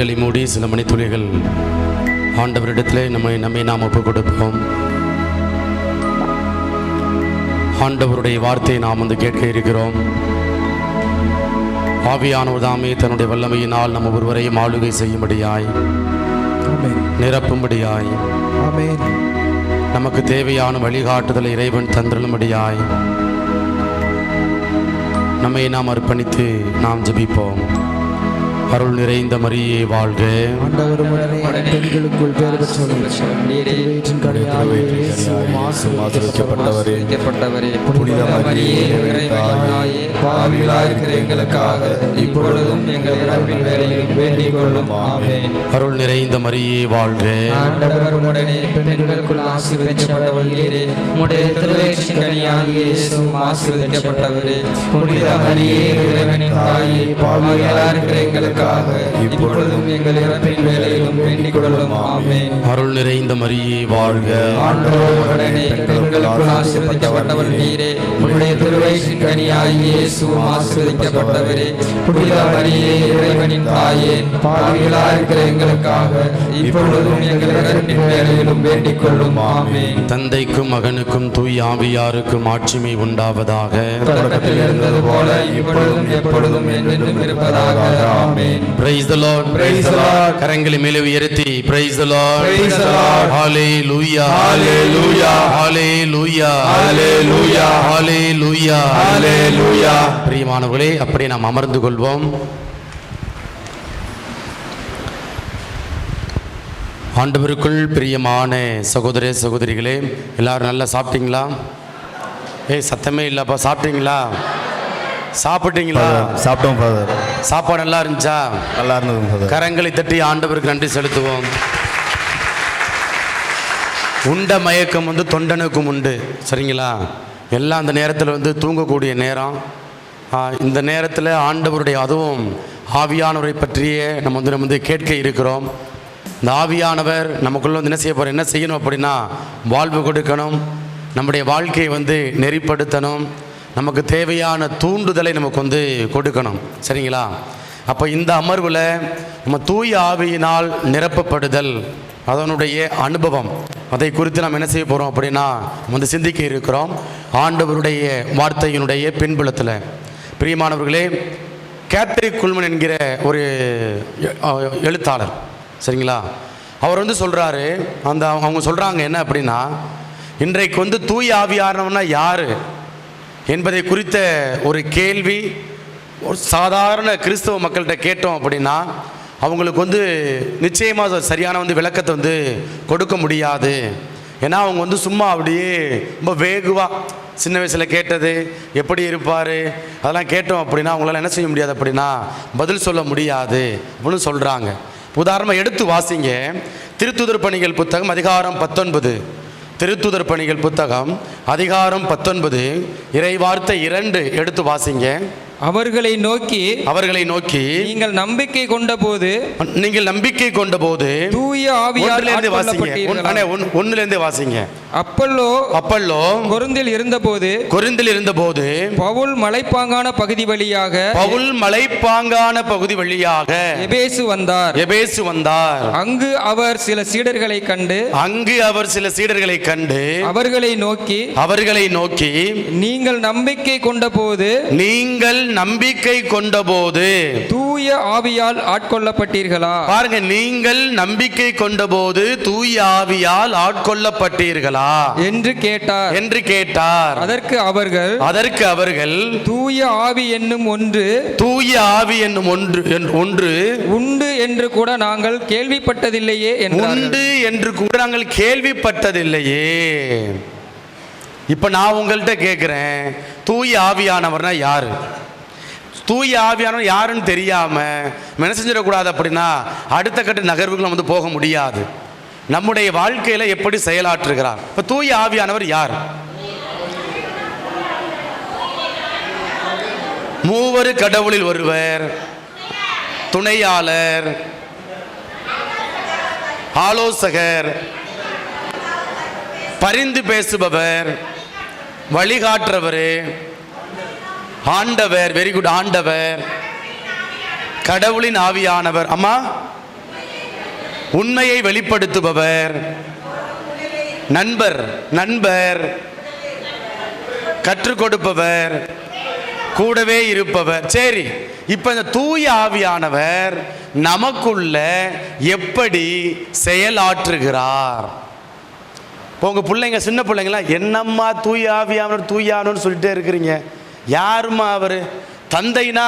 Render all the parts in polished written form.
கண்களை மூடி சில மணித்துளிகள் ஆண்டவரிடத்திலே நம்மை நாம் ஒப்புக் கொடுப்போம். ஆண்டவருடைய வார்த்தையை நாம் கேட்க இருக்கிறோம். ஆவியானவர் தாமே தன்னுடைய வல்லமையினால் நம்ம ஒருவரையும் ஆளுகை செய்யும்படியாய், நிரப்பும்படியாய், நமக்கு தேவையான வழிகாட்டுதலை இறைவன் தந்திரும்படியாய் நம்மை நாம் அர்ப்பணித்து நாம் ஜெபிப்போம். அருள் நிறைந்த மரியே வாழ்க. பெண்களுக்குள் பேர் பெற்றவரே, புனித மரியே எங்களுக்காக இப்பொழுதும் எங்கள் இறப்பின் வேளையிலும் வேண்டிக் கொள்ளும். ஆமென். அருள் நிறைந்த மரியே வாழ்க. பெண்களுக்குள் ஆசீர்வதிக்கப்பட்டவரே, உம்முடைய திருவயிற்றின் கனியாகிய இயேசுவும் ஆசீர்வதிக்கப்பட்டவரே. புனித மரியே இறைவனின் தாயே, பாவிகளாய் இருக்கிற எங்களுக்காக இப்பொழுதும் எங்கள் இறப்பின் வேளையிலும் வேண்டிக் கொள்ளும். ஆமென். அருள் நிறைந்த மரியே வாழ்க. ஆண்டவருடனே பெண்களுக்குள் ஆசீர்வதிக்கப்பட்டவர் நீரே, உம்முடைய திருவயிற்றின் கனியாகிய இயேசுவும் ஆசீர்வதிக்கப்பட்டவரே. புனித மரியே இறைவனின் தாயே, பாவிகளாய் இருக்கிற எங்களுக்காக இப்பொழுதும் எங்கள் இறப்பின் வேளையிலும் வேண்டிக் கொள்ளும். ஆமென். தந்தைக்கும் மகனுக்கும் தூய் ஆவியாருக்கும் ஆட்சிமை உண்டாவதாக. தொடக்கத்தில் இருந்தது போல இப்பொழுதும் எப்பொழுதும் என்றென்றும் இருப்பதாக. ஆமென். Praise the Lord. Praise the Lord. கரங்களை மேலே உயர்த்தி praise the Lord. Praise the Lord. Hallelujah. Hallelujah. Hallelujah. Hallelujah. Hallelujah. Hallelujah. பிரியமானவர்களே, அப்படியே நாம் அமர்ந்து கொள்வோம். ஆண்டவருக்குள் பிரியமான சகோதர சகோதரிகளே, எல்லாரும் நல்லா சாப்பிட்டீங்களா? சத்தமே இல்லப்பா. சாப்பிட்டீங்களா? சாப்பிட்டீங்களா? சாப்பிட்டோம் ஃபாதர். சாப்பாடு நல்லா இருந்துச்சா? நல்லா இருந்தது ஃபாதர். கரங்களை தட்டி ஆண்டவருக்கு நன்றி செலுத்துவோம். உண்ட மயக்கம் தொண்டனுக்கும் உண்டு, சரிங்களா? எல்லாம் அந்த நேரத்தில் தூங்கக்கூடிய நேரம். இந்த நேரத்தில் ஆண்டவருடைய, அதுவும் ஆவியானவரை பற்றிய நம்ம கேட்க இருக்கிறோம். இந்த ஆவியானவர் நமக்குள்ள என்ன செய்ய போகிறோம், என்ன செய்யணும் அப்படின்னா வாழ்வு கொடுக்கணும், நம்முடைய வாழ்க்கையை நெறிப்படுத்தணும், நமக்கு தேவையான தூண்டுதலை நமக்கு கொடுக்கணும், சரிங்களா? அப்போ இந்த அமர்வில் நம்ம தூய ஆவியினால் நிரப்பப்படுதல், அதனுடைய அனுபவம், அதை குறித்து நாம் என்ன செய்ய போகிறோம் அப்படின்னா சிந்திக்க இருக்கிறோம் ஆண்டவருடைய வார்த்தையினுடைய பின்புலத்தில். பிரியமானவர்களே, கேத்ரிக் குல்மன் என்கிற ஒரு எழுத்தாளர், சரிங்களா? அவர் சொல்கிறாரு, அவங்க சொல்கிறாங்க என்ன அப்படின்னா, இன்றைக்கு தூய ஆவியானவனா யார் என்பதை குறித்த ஒரு கேள்வி ஒரு சாதாரண கிறிஸ்தவ மக்கள்கிட்ட கேட்டோம் அப்படின்னா அவங்களுக்கு நிச்சயமாக சரியான விளக்கத்தை கொடுக்க முடியாது. ஏன்னா அவங்க சும்மா அப்படியே ரொம்ப வேகுவாக சின்ன வயசில் கேட்டது எப்படி இருப்பார் அதெல்லாம் கேட்டோம் அப்படின்னா அவங்களால என்ன செய்ய முடியாது, அப்படின்னா பதில் சொல்ல முடியாது அப்படின்னு சொல்கிறாங்க. உதாரணமாக எடுத்து வாசிங்க, திருத்துதர் பணிகள் புத்தகம் அதிகாரம் 19, திருத்துதர் பணிகள் புத்தகம் அதிகாரம் 19 இறைவார்த்தை 2 எடுத்து வாசிங்க. அவர்களை நோக்கி நீங்கள் நம்பிக்கை கொண்ட போது தூய ஆவியால் வாசிங்க. ஒன்னிலிருந்து வாசிங்க. அப்பல்லோ கொரிந்தில் இருந்தபோது பவுல் மலைப்பாங்கான பகுதி வழியாக எபேசு வந்தார். அங்கு அவர் சில சீடர்களை கண்டு அவர்களை நோக்கி நீங்கள் நம்பிக்கை கொண்டபோது தூய ஆவியால் ஆட்கொள்ளப்பட்டீர்களா? பாருங்க, நீங்கள் நம்பிக்கை கொண்டபோது தூய ஆவியால் ஆட்கொள்ளப்பட்டீர்களா என்று கேட்டார். அதற்கு அவர்கள் தூய ஆவி என்னும் ஒன்று உண்டு என்று கூட நாங்கள் கேள்விப்பட்டதில்லையே இப்ப நான் உங்கள்கிட்ட கேட்கிறேன், தூய ஆவியானவர்னா யாரு? தூய ஆவியானவர் யாருன்னு தெரியாம என்ன செஞ்சிடக்கூடாது அப்படின்னா அடுத்த கட்ட நகர்வுகள் போக முடியாது. நம்முடைய வாழ்க்கையில எப்படி செயலாற்றுகிறார்? இப்ப தூய ஆவியானவர் யார்? மூவரு கடவுளில் ஒருவர், துணையாளர், ஆலோசகர், பரிந்து பேசுபவர், வழிகாட்டுறவர், ஆண்டவர், வெரி குட், ஆண்டவர், கடவுளின் ஆவியானவர். அம்மா உண்மையை வெளிப்படுத்துபவர், நண்பர், நண்பர், கற்றுக் கொடுப்பவர், கூடவே இருப்பவர். சரி, இப்ப இந்த தூய ஆவியானவர் நமக்குள்ள எப்படி செயலாற்றுகிறார்? இப்போ உங்க பிள்ளைங்க, சின்ன பிள்ளைங்களாம், என்னம்மா தூய ஆவியானவர் தூயானு சொல்லிட்டே இருக்கிறீங்க? யாருமா அவர்? தந்தைனா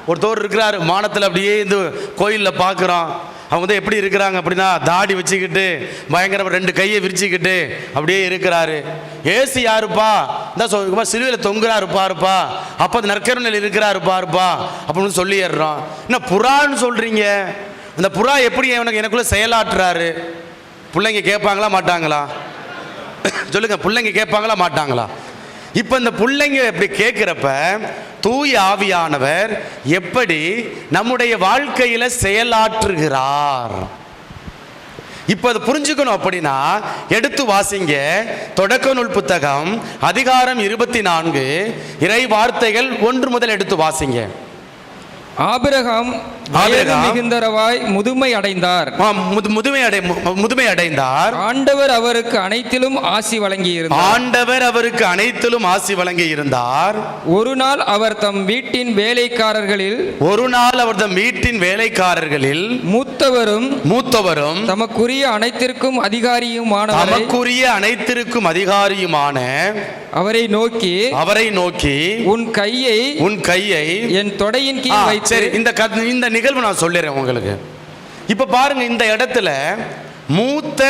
ஒருத்தர் இருக்கிறாரு வானத்தில், அப்படியே இந்த கோயிலில் பார்க்குறோம். அவங்க வந்து எப்படி இருக்கிறாங்க அப்படின்னா, தாடி வச்சுக்கிட்டு பயங்கர 2 கையை விரிச்சுக்கிட்டு அப்படியே இருக்கிறாரு. ஏசு யாருப்பா? இந்த சிலுவையில் தொங்குறாரு பாருப்பா, அப்போ அந்த நற்கருணையில் இருக்கிறாரு பாருப்பா அப்படின்னு சொல்லிடுறோம். என்ன புறான்னு சொல்கிறீங்க? அந்த புறா எப்படி எனக்குள்ளே செயலாற்றுறாரு? பிள்ளைங்க கேட்பாங்களா மாட்டாங்களா? சொல்லுங்க, பிள்ளைங்க கேட்பாங்களா மாட்டாங்களா? இப்போ இந்த பிள்ளைங்க எப்படி கேட்குறப்ப தூய ஆவியானவர் எப்படி நம்முடைய வாழ்க்கையில் செயலாற்றுகிறார்? இப்போ அதை புரிஞ்சுக்கணும் அப்படின்னா எடுத்து வாசிங்க. தொடக்க நூல் புத்தகம் அதிகாரம் 24 இறை வார்த்தைகள் 1 முதல் எடுத்து வாசிங்க. ஆபிரகாம் மிகுந்தரவாய் முதுமை அடைந்தார். முதுமை அடைந்தார். ஆண்டவர் அவருக்கு அனைத்திலும் ஆசி வழங்கி இருந்தார். ஆண்டவர் அவருக்கு அனைத்திலும் ஆசி வழங்கி இருந்தார். ஒரு நாள் அவர் தம் வீட்டின் வேலைக்காரர்களில் மூத்தவரும் தமக்குரிய அனைத்திற்கும் அதிகாரியுமான அவரை நோக்கி உன் கையை என் தொடையின் கீழ் வைத்து. சரி, இந்த நிகழ்வு நான் சொல்லிடுறேன் உங்களுக்கு. இப்ப பாருங்க, இந்த இடத்துல மூத்த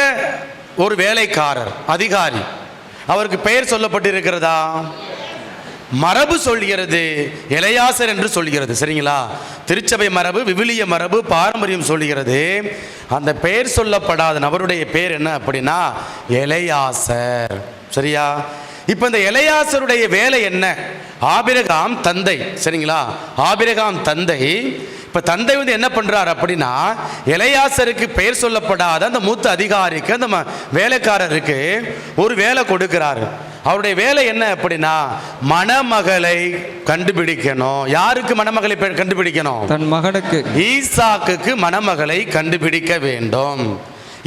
ஒரு வேலைக்காரர், அதிகாரி, அவருக்கு பெயர் சொல்லப்பட்டிருக்கிறதா? மரபு சொல்கிறது எலையாசர் என்று சொல்கிறது. சரிங்களா? திருச்சபை மரபு, விவிலிய மரபு, பாரம்பரியம் சொல்கிறது அந்த பெயர் சொல்லப்படாத நபருடைய பெயர் என்ன அப்படின்னா எலையாசர். சரியா? இப்போ இந்த எலையாசருடைய வேலை என்ன? ஆபிரகாம் தந்தை. சரிங்களா? ஆபிரகாம் தந்தை. இப்போ தந்தை வந்து என்ன பண்ணுறார் அப்படின்னா, எலையாசருக்கு பெயர் சொல்லப்படாத அந்த மூத்த அதிகாரிக்கு, அந்த வேலைக்காரருக்கு ஒரு வேலை கொடுக்கிறாரு. அவருடைய வேலை என்ன அப்படின்னா, மணமகளை கண்டுபிடிக்கணும். யாருக்கு மணமகளை கண்டுபிடிக்கணும்? தன் மகனுக்கு, ஈசாக்குக்கு மணமகளை கண்டுபிடிக்க வேண்டும்.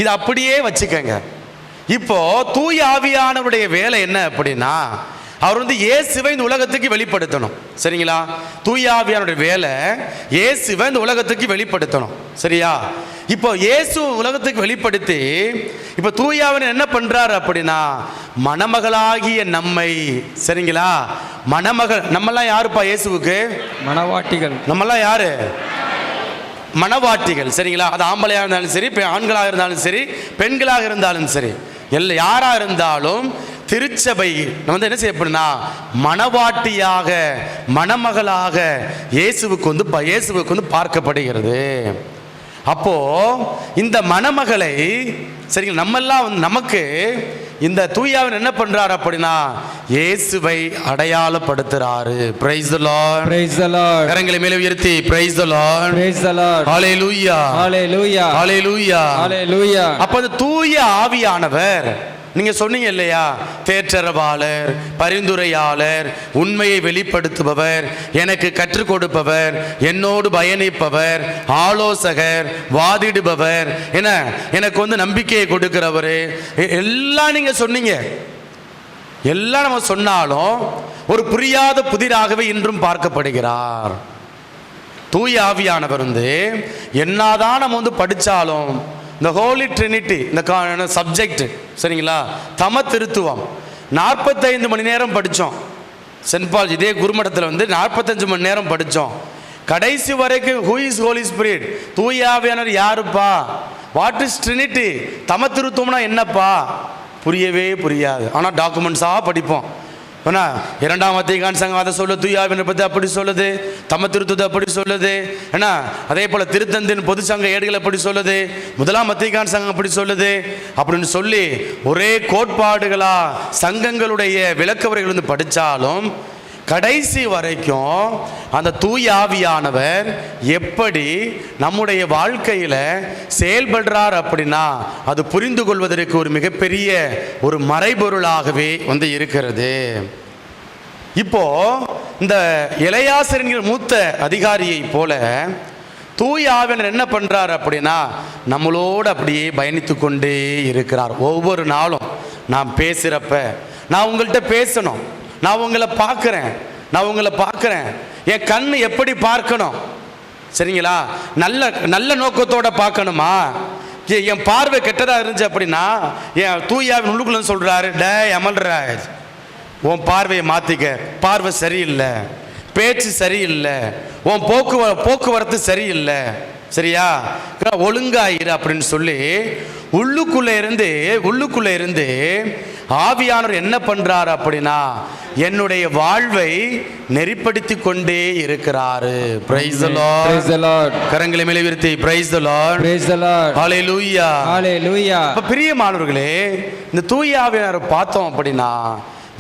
இது அப்படியே வச்சுக்கங்க. இப்போ தூய ஆவியானவருடைய வேலை என்ன அப்படின்னா, அவர் வந்து இயேசுவை இந்த உலகத்துக்கு வெளிப்படுத்தணும். சரிங்களா? தூய ஆவியானுடைய வேலை இயேசுவை இந்த உலகத்துக்கு வெளிப்படுத்தணும். சரியா? இப்போ இயேசு உலகத்துக்கு வெளிப்படுத்தி இப்போ தூய ஆவியானவர் என்ன பண்றாரு அப்படின்னா, மணமகளாகிய நம்மை, சரிங்களா, மணமகள், நம்மெல்லாம் யாருப்பா இயேசுவுக்கு? மணவாட்டிகள். நம்மெல்லாம் யாரு? மணவாட்டிகள். சரிங்களா? அது ஆம்பளையாக இருந்தாலும் சரி, ஆண்களாக இருந்தாலும் சரி, பெண்களாக இருந்தாலும் சரி, யாரா இருந்தாலும் திருச்சபை வந்து என்ன செய்யப்படுனா, மணவாட்டியாக, மணமகளாக இயேசுவுக்கு வந்து பார்க்கப்படுகிறது. அப்போ இந்த மணமகளை, சரிங்களா, நம்மெல்லாம் நமக்கு இந்த தூயாவின் என்ன பண்றாரு அப்படின்னா, இயேசுவை அடையாளப்படுத்துறாரு. Praise the Lord. Praise the Lord. கரங்களை மேலே உயர்த்தி praise the Lord. Praise the Lord. ஹalleluya. ஹalleluya. ஹalleluya. ஹalleluya. அப்ப அந்த தூய ஆவியானவர், நீங்க சொன்னீங்க இல்லையா, தேற்றரவாளர், பரிந்துரையாளர், உண்மையை வெளிப்படுத்துபவர், எனக்கு கற்றுக் கொடுப்பவர், என்னோடு பயணிப்பவர், ஆலோசகர், வாதிடுபவர், எனக்கு வந்து நம்பிக்கையை கொடுக்கிறவர், எல்லாம் நீங்க சொன்னீங்க. எல்லாம் நம்ம சொன்னாலும் ஒரு புரியாத புதிராகவே இன்றும் பார்க்கப்படுகிறார். தூய ஆவியானவர் வந்து என்னதான் நம்ம வந்து படித்தாலும், இந்த ஹோலி ட்ரினிட்டி, இந்த சப்ஜெக்ட், சரிங்களா, தம திருத்துவம் 45 மணி நேரம் படித்தோம். சென்ட் பால் இதே குருமடத்தில் வந்து 45 மணி நேரம் படித்தோம். கடைசி வரைக்கும் ஹூ இஸ் ஹோலி ஸ்பிரிட், தூய ஆவியானவர் யாருப்பா, வாட் இஸ் ட்ரினிட்டி, தம திருத்துவம்னா என்னப்பா, புரியவே புரியாது. ஆனால் டாக்குமெண்ட்ஸாக படிப்போம். ஏன்னா 2ஆம் வத்திக்கான் சங்கம் அதை சொல்லுது, தூய ஆவியானவரை பற்றி அப்படி சொல்லுது, தம திருத்துவத்தை அப்படி சொல்லுது. ஏன்னா அதே போல் திருத்தந்தின் பொது சங்க ஏடுகள் அப்படி சொல்லுது, 1ஆம் வத்திக்கான் சங்கம் அப்படி சொல்லுது அப்படின்னு சொல்லி ஒரே கோட்பாடுகளா சங்கங்களுடைய விளக்கவரைகள் வந்து படித்தாலும் கடைசி வரைக்கும் அந்த தூய ஆவியானவர் எப்படி நம்முடைய வாழ்க்கையில் செயல்படுறார் அப்படின்னா, அது புரிந்து கொள்வதற்கு ஒரு மிகப்பெரிய ஒரு மறைபொருளாகவே வந்து இருக்கிறது. இப்போ இந்த எலையாசர் என்கிற மூத்த அதிகாரியை போல தூய ஆவியானவர் என்ன பண்ணுறார் அப்படின்னா நம்மளோடு அப்படியே பயணித்து கொண்டே இருக்கிறார். ஒவ்வொரு நாளும் நான் பேசுகிறப்ப நான் உங்கள்கிட்ட பேசணும், நான் உங்களை பார்க்குறேன், என் கண் எப்படி பார்க்கணும், சரிங்களா? நல்ல நல்ல நோக்கத்தோட பார்க்கணுமா? என் பார்வை கெட்டதாக இருந்துச்சு அப்படின்னா என் தூயாவின் உள்ளுக்குள்ள சொல்கிறாரு, டே அமல்ராஜ், உன் பார்வையை மாற்றிக்க, பார்வை சரியில்லை, பேச்சு சரியில்லை, உன் போக்குவரத்து சரியில்லை, சரியா? ஒழுங்காயிரு அப்படின்னு சொல்லி உள்ளுக்குள்ளே இருந்து ஆவியானவர் என்ன பண்றாரு அப்படின்னா என்னுடைய வாழ்வை நெறிப்படுத்தி கொண்டே இருக்கிறாரு. Price the Lord. கரங்களை மேலே உயர்த்தி பிரைஸ் தி லார்ட். ஹalleluya. அப்ப பிரியமானவர்களே, இந்த தூய ஆவியானவரை பார்த்தோம் அப்படின்னா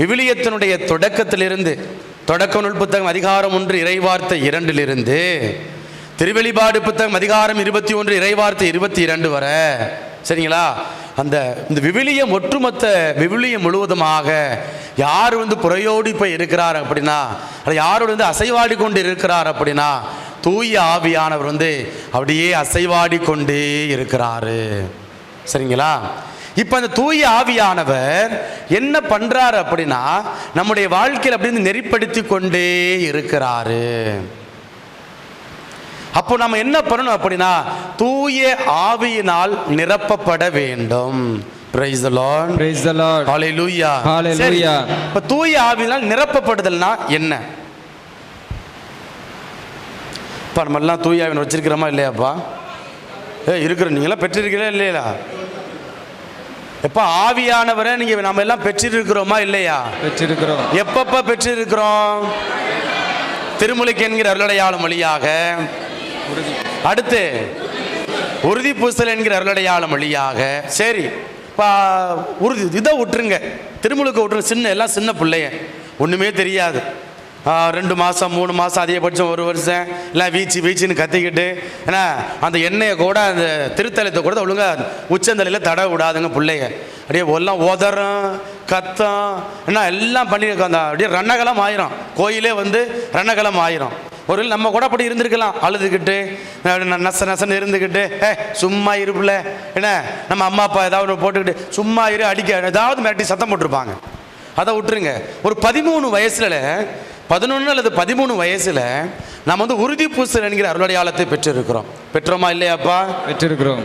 விவிலியத்தினுடைய தொடக்கத்திலிருந்து தொடக்க நூல் புத்தகம் அதிகாரம் 1 இறைவார்த்தை 2 திருவெளிப்பாடு புத்தகம் அதிகாரம் 21 இறைவார்த்தை 22 வரை, சரிங்களா? இந்த விவிலியம் ஒட்டுமொத்த விவிலியம் முழுவதுமாக யார் புறையோடி போய் இருக்கிறார் அப்படின்னா, யாரோடு அசைவாடி கொண்டு இருக்கிறார் அப்படின்னா தூய ஆவியானவர் அப்படியே அசைவாடி கொண்டே இருக்கிறாரு, சரிங்களா? இப்போ அந்த தூய ஆவியானவர் என்ன பண்றாரு அப்படின்னா நம்முடைய வாழ்க்கையில் அப்படி நெறிப்படுத்தி கொண்டே இருக்கிறாரு. அப்போ நம்ம என்ன பண்ணணும் அப்படின்னா தூய ஆவியினால் நிரப்பப்பட வேண்டும். Praise the Lord. Praise the Lord. Hallelujah. Hallelujah. இப்போ தூய ஆவியினால் நிரப்பப்படுதல்னா என்ன? இப்போ நம்ம எல்லாம் தூய ஆவியை வச்சிருக்கிறோமா இல்லையாப்பா? இருக்கிற நீங்களாம் பெற்றிருக்கிறீங்களா இல்லையா? எப்ப ஆவியானவரை நீங்க நம்ம எல்லாம் பெற்றிருக்கிறோமா இல்லையா? பெற்றிருக்கிறோம். எப்பப்ப பெற்றிருக்கிறோம்? திருமுழுக்கு என்கிற அருளடையாளம் வழியாக, அடுத்து உறுதி பூசல் என்கிற அருளடையாளம் வழியாக. சரி, உறுதி இதை விட்டுருங்க, திருமுழுக்கு விட்டுருங்க. எல்லாம் சின்ன பிள்ளைய, ஒன்றுமே தெரியாது. 2 மாதம் 3 மாதம் அதிகபட்சம் 1 வருஷம் எல்லாம் வீச்சின்னு கத்திக்கிட்டு, ஏன்னா அந்த எண்ணெயை கூட அந்த திருத்தலத்தை கூட ஒழுங்காக உச்சந்தலையில் தட விடாதுங்க பிள்ளைய. அப்படியே எல்லாம் உதறம் கத்தம் என்ன எல்லாம் பண்ணியிருக்கோம். அந்த அப்படியே ரணகலம் ஆயிரும், கோயிலே ரணகலம் ஆயிரும். ஒரு நம்ம கூட அப்படி இருந்திருக்கலாம், அழுதுகிட்டு நசன்னு இருந்துக்கிட்டு, சும்மா இருப்புல என்ன நம்ம அம்மா அப்பா ஏதாவது போட்டுக்கிட்டு சும்மா இரு அடிக்க ஏதாவது மிரட்டி சத்தம் போட்டிருப்பாங்க. அதை விட்டுருங்க. ஒரு 13 வயசுல 11 அல்லது 13 வயசுல நம்ம உறுதி பூசல் என்கிற அருளடையாளத்தை பெற்றிருக்கிறோம். பெற்றோமா இல்லையாப்பா?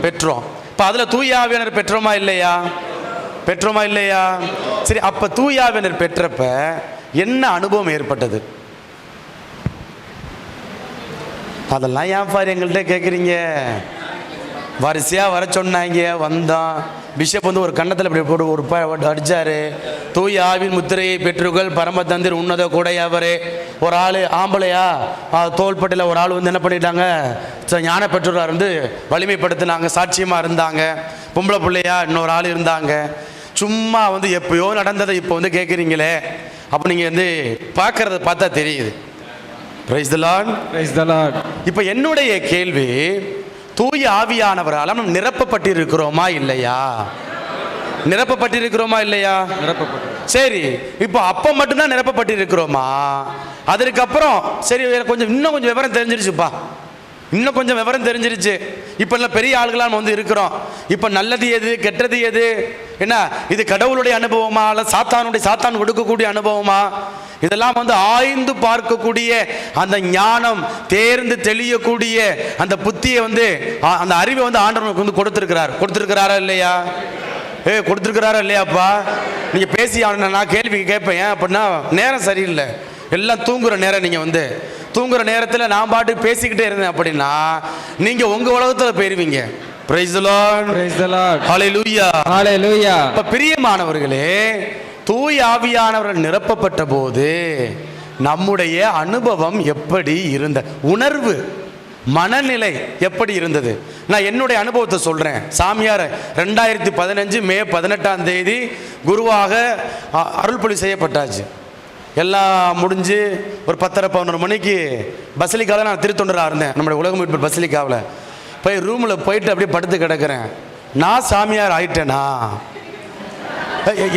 பெற்றோம். இப்போ அதில் தூய ஆவியானவர் பெற்றோமா இல்லையா? சரி, அப்போ தூய ஆவியானவர் பெற்றப்ப என்ன அனுபவம் ஏற்பட்டது? அதெல்லாம் ஏன் பாரு எங்கள்கிட்ட கேட்குறீங்க? வரிசையாக வர சொன்னாங்க, வந்தோம். பிஷப் ஒரு கன்னத்தில் இப்படி போட்டு ஒரு அடித்தார். தூய ஆவின் முத்திரையை பெற்றுகள் பரமதந்திர் உன்னத கூடையவரே. ஒரு ஆள் ஆம்பளையா தோள்பட்டில் ஒரு ஆள் என்ன பண்ணிட்டாங்க, ஞான பெற்றோராக வலிமைப்படுத்தினாங்க, சாட்சியமாக இருந்தாங்க. பொம்பளை பிள்ளையா இன்னொரு ஆள் இருந்தாங்க. சும்மா எப்பயோ நடந்ததை இப்போ கேட்குறீங்களே. அப்போ நீங்கள் பார்க்கறத பார்த்தா தெரியுது. Praise the Lord. Praise the Lord. இப்போ என்னுடைய கேள்வி, தூய ஆவியானவரால் நாம் நிரப்பப்பட்டிருக்கிறோமா இல்லையா? சரி, இப்போ அப்போ மட்டும்தான் நிரப்பப்பட்டிருக்கிறோமா? அதற்கப்புறம் சரி இன்னும் கொஞ்சம் விவரம் தெரிஞ்சிருச்சுப்பா, இன்னும் கொஞ்சம் விவரம் தெரிஞ்சிருச்சு. இப்போ எல்லாம் பெரிய ஆளுகளாக நம்ம இருக்கிறோம். இப்போ நல்லது எது கெட்டது எது, என்ன இது கடவுளுடைய அனுபவமா அல்ல சாத்தான் கொடுக்கக்கூடிய அனுபவமா? இதெல்லாம் ஆய்ந்து பார்க்கக்கூடிய அந்த ஞானம், தேர்ந்து தெளியக்கூடிய அந்த புத்தியை அந்த அறிவை ஆண்டவர் கொடுத்திருக்கிறாரா இல்லையா? கொடுத்திருக்கிறாரா இல்லையாப்பா? நீங்க பேசி நான் கேள்வி கேட்பேன். ஏன் அப்படின்னா நேரம் சரியில்லை, எல்லாம் தூங்குற நேரம். நீங்க தூங்குற நேரத்தில் நான் பாட்டு பேசிக்கிட்டே இருந்தேன் அப்படின்னா நீங்க உங்க உலகத்தில் போயிருவீங்க. Praise the Lord. Praise the Lord. Hallelujah. Hallelujah. இப்ப பிரியமானவர்களே, தூய ஆவியானவர்கள் நிரப்பப்பட்ட போது நம்முடைய அனுபவம் எப்படி இருந்த, உணர்வு மனநிலை எப்படி இருந்தது? நான் என்னுடைய அனுபவத்தை சொல்றேன். சாமியார் 2015 மே 18ஆம் தேதி குருவாக அருள்பொழி செய்யப்பட்டாச்சு. எல்லாம் முடிஞ்சு ஒரு 10:11 மணிக்கு பசிலிக்காவில் நான் திருத்தொண்டராக இருந்தேன். நம்முடைய உலகம் மீட்பர் பசிலிக்காவில் போய் ரூமில் போயிட்டு அப்படியே படுத்து கிடக்கிறேன். நான் சாமியார் ஆயிட்டேனா?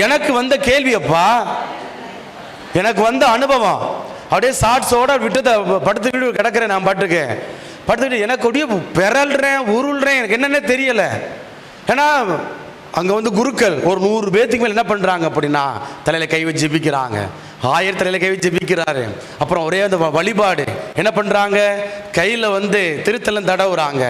எனக்கு வந்த கேள்வியப்பா, எனக்கு வந்த அனுபவம் அப்படியே ஷார்ட்ஸோட விட்டு படுத்துக்கிட்டு கிடக்கிறேன். நான் பாட்டுக்கு படுத்துக்கிட்டு எனக்கு அப்படியே பிறல்றேன் உருள்றேன், எனக்கு என்னென்ன தெரியலை. ஏன்னா அங்கே வந்து குருக்கள் ஒரு 100 பேத்துக்கு மேலே என்ன பண்ணுறாங்க அப்படின்னா தலையில் கை வச்சு ஜெபிக்கிறாங்க. 1000 தலையில் கை வச்சு ஜெபிக்கிறாரு. அப்புறம் ஒரே அந்த வழிபாடு என்ன பண்ணுறாங்க, கையில் வந்து திருத்தலம் தடவுறாங்க.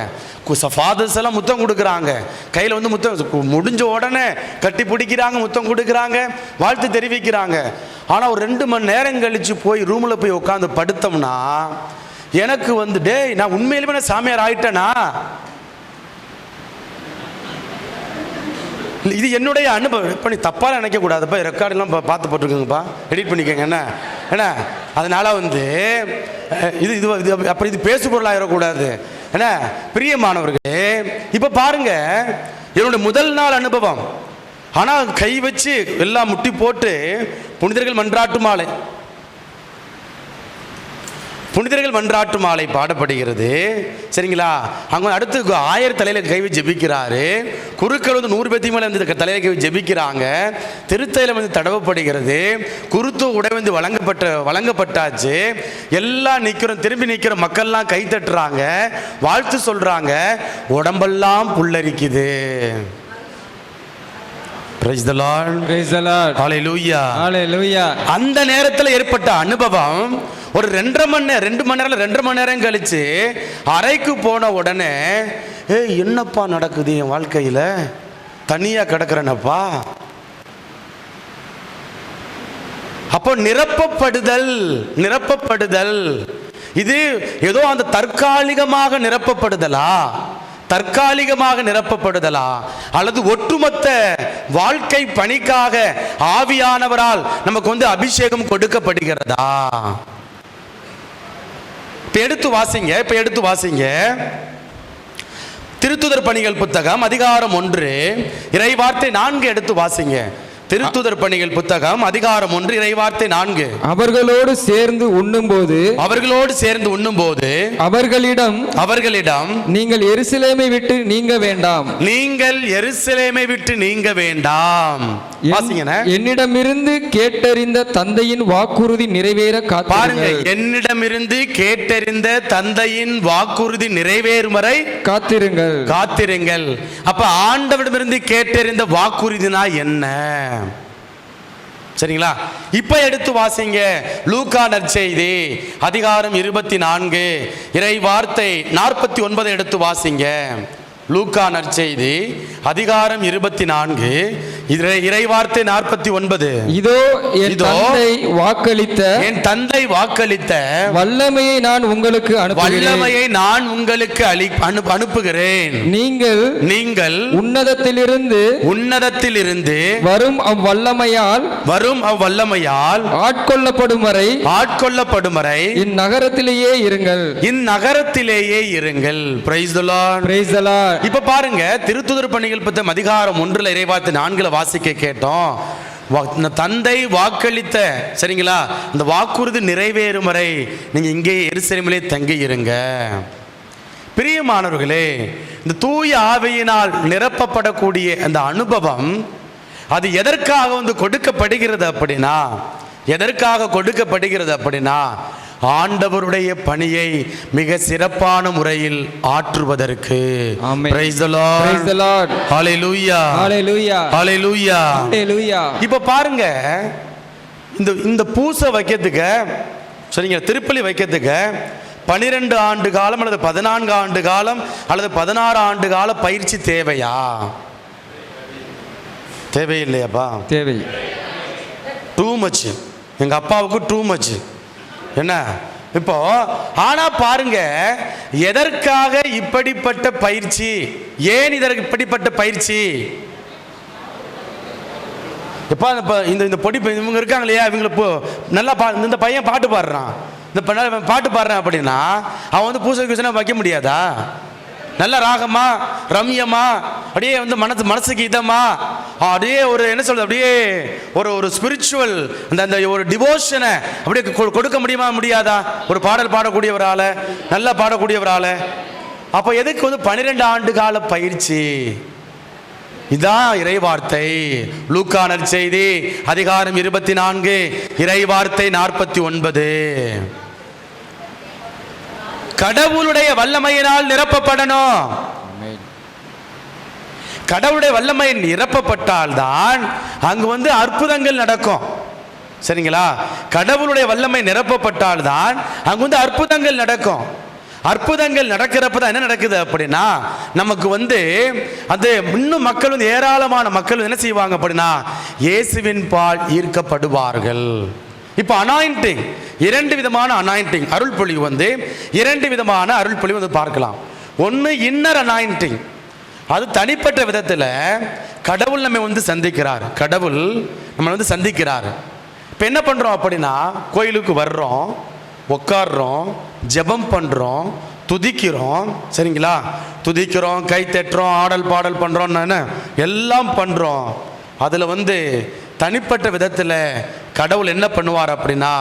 ஃபாதர்ஸ் எல்லாம் முத்தம் கொடுக்குறாங்க. கையில் வந்து முத்தம் முடிஞ்ச உடனே கட்டி பிடிக்கிறாங்க, முத்தம் கொடுக்குறாங்க, வாழ்த்து தெரிவிக்கிறாங்க. ஆனால் ஒரு 2 மணி நேரம் கழித்து போய் ரூமில் போய் உட்காந்து படுத்தோம்னா எனக்கு வந்து டேய் நான் உண்மையிலுமே நான் சாமியார் ஆயிட்டேனா? இது என்னுடைய அனுபவம். இப்போ நீ தப்பாக நினைக்கக்கூடாதுப்பா, ரெக்கார்டெல்லாம் பார்த்து போட்டிருக்கோங்கப்பா, எடிட் பண்ணிக்கோங்க என்ன ஏன்னா அதனால் வந்து இது இது அப்புறம் இது பேசு பொருளாகிடக்கூடாது என்ன. பிரியமானவர்களே, இப்போ பாருங்க என்னுடைய முதல் நாள் அனுபவம். ஆனால் கை வச்சு எல்லாம் முட்டி போட்டு புனிதர்கள் மன்றாட்டு மாலை பாடப்படுகிறது. சரிங்களா? அங்கே அடுத்து 1000 தலையில் கை வச்சு ஜெபிக்கிறாரு. குருக்கள் வந்து 100 பேத்துக்கு மேலே வந்து தலையில் கை வச்சு ஜெபிக்கிறாங்க. திருத்தையில் வந்து தடவப்படுகிறது. குருத்து உடை வந்து வழங்கப்பட்டாச்சு. எல்லாம் நிற்கிறோம், திரும்பி நிற்கிற மக்கள்லாம் கை தட்டுறாங்க, வாழ்த்து சொல்கிறாங்க, உடம்பெல்லாம் புல்லரிக்குது. Praise the Lord. Praise the Lord. Hallelujah. Hallelujah. அந்த நேரத்தில் ஏற்பட்ட அனுபவம் ஒரு 2 மணி நேரம் கழிச்சு அறைக்கு போன உடனே என்னப்பா நடக்குது என் வாழ்க்கையில், தனியா கிடக்கிறேனப்பா. அப்போ நிரப்பப்படுதல் இது ஏதோ அந்த தற்காலிகமாக நிரப்பப்படுதலா அல்லது ஒட்டுமொத்த வாழ்க்கை பணிக்காக ஆவியானவரால் நமக்கு வந்து அபிஷேகம் கொடுக்கப்படுகிறதா? இப்ப எடுத்து வாசிங்க திருத்துதர் பணிகள் புத்தகம் அதிகாரம் 1 இறைவார்த்தை 4 எடுத்து வாசிங்க. திருத்துதர் பணிகள் புத்தகம் அதிகாரம் 1 இறைவார்த்தை 4. அவர்களோடு சேர்ந்து உண்ணும்போது அவர்களிடம் நீங்கள் எருசலேமை விட்டு நீங்க வேண்டாம். என்னிடமிருந்து கேட்டறிந்த தந்தையின் வாக்குறுதி நிறைவேற பாருங்க. என்னிடமிருந்து கேட்டறிந்த தந்தையின் வாக்குறுதி நிறைவேறும் வரை காத்திருங்கள். அப்ப ஆண்டவரிடமிருந்து கேட்டறிந்த வாக்குறுதினா என்ன? சரிங்களா? இப்ப எடுத்து வாசிங்க லூக்கா நற்செய்தி அதிகாரம் 24 இறை வார்த்தை 49 எடுத்து வாசிங்க. லூக்கா நற்செய்தி அதிகாரம் 24 இறை வார்த்தை 49. இதோ என் தந்தை வாக்களித்த வல்லமையை நான் உங்களுக்கு அனுப்புகிறேன். நீங்கள் உன்னதத்திலிருந்து வரும் அவ்வல்லமையால் ஆட்கொள்ளப்படும் வரை இந்நகரத்திலேயே இருங்கள். Praise the Lord. Praise the Lord. இப்ப பாருங்க திருத்துதர் பணிகள் புத்தகம் அதிகாரம் 1 இறைவார்த்தை 4 வாசிக்க கேட்டோம். தந்தை வாக்களித்த, சரிங்களா, அந்த வாக்குறுதி நிறைவேறும் வரை நீங்க இங்கே எருசலேமிலே தங்கி இருங்க. பிரியமானவர்களே, இந்த தூய ஆவியினால் நிரப்பப்படக்கூடிய அந்த அனுபவம் அது எதற்காக வந்து கொடுக்கப்படுகிறது அப்படின்னா ஆண்டவருடைய பணியை மிக சிறப்பான முறையில் ஆற்றுவதற்கு. Praise the Lord. Praise the Lord. Hallelujah. Hallelujah. Hallelujah. Hallelujah. இப்ப பாருங்க, இந்த பூசை வைக்கிறதுக்கு, சரிங்க, திருப்பலி வைக்கிறதுக்கு 12 ஆண்டு காலம் அல்லது 14 ஆண்டு காலம் அல்லது 16 ஆண்டு கால பயிற்சி தேவையில்லையாப்பா? தேவை. Too much. எங்க அப்பாவுக்கு டூ மச் என்ன இப்போ. ஆனா பாருங்க, எதற்காக இப்படிப்பட்ட பயிற்சி? ஏன் இதற்கு இப்படிப்பட்ட பயிற்சி? இந்த பொடி இவங்க இருக்காங்க இல்லையா, இவங்களை நல்லா இந்த பையன் பாட்டு பாடுறான், அப்படின்னா அவன் வந்து பூசை வைக்க முடியாதா? நல்ல ராகமா ரம்யமா அப்படியே வந்து மனசுக்கு இதமா அப்படியே ஒரு என்ன சொல்றது, அப்படியே ஒரு ஸ்பிரிச்சுவல் அந்த ஒரு டிவோஷனை அப்படியே கொடுக்க முடியாதா ஒரு பாடல் பாடக்கூடியவரால, நல்லா பாடக்கூடியவரால? அப்போ எதுக்கு வந்து 12 ஆண்டு கால பயிற்சி? இதான் இறைவார்த்தை. லூக்கா நற்செய்தி அதிகாரம் 24 இறைவார்த்தை 49. கடவுளுடைய வல்லமையினால் நிரப்பப்படணும். கடவுளுடைய வல்லமை நிரப்பப்பட்டால்தான் அங்கு அற்புதங்கள் நடக்கும். சரிங்களா? கடவுளுடைய வல்லமை நிரப்பப்பட்டால்தான் அங்கு அற்புதங்கள் நடக்கும். அற்புதங்கள் நடக்கிறப்ப தான் என்ன நடக்குது அப்படின்னா, நமக்கு அது இன்னும் மக்கள் ஏராளமான மக்கள் என்ன செய்வாங்க அப்படின்னா, இயேசுவின் பால் ஈர்க்கப்படுவார்கள். இப்போ அனாயிண்டிங், 2 விதமான அனாயிண்டிங், அருள் பொழிவு 2 விதமான அருள் பொழிவு பார்க்கலாம். ஒன்று இன்னர் அனாயிண்டிங், அது தனிப்பட்ட விதத்தில் கடவுள் நம்ம சந்திக்கிறார். கடவுள் நம்ம சந்திக்கிறார். இப்போ என்ன பண்ணுறோம் அப்படின்னா, கோயிலுக்கு வர்றோம், உட்காடுறோம், ஜெபம் பண்ணுறோம், துதிக்கிறோம். சரிங்களா? துதிக்கிறோம், கை தட்டுறோம், ஆடல் பாடல் பண்ணுறோம், எல்லாம் பண்ணுறோம். அதில் தனிப்பட்ட விதத்தில் கடவுள் என்ன பண்ணுவார் அப்படின்னா,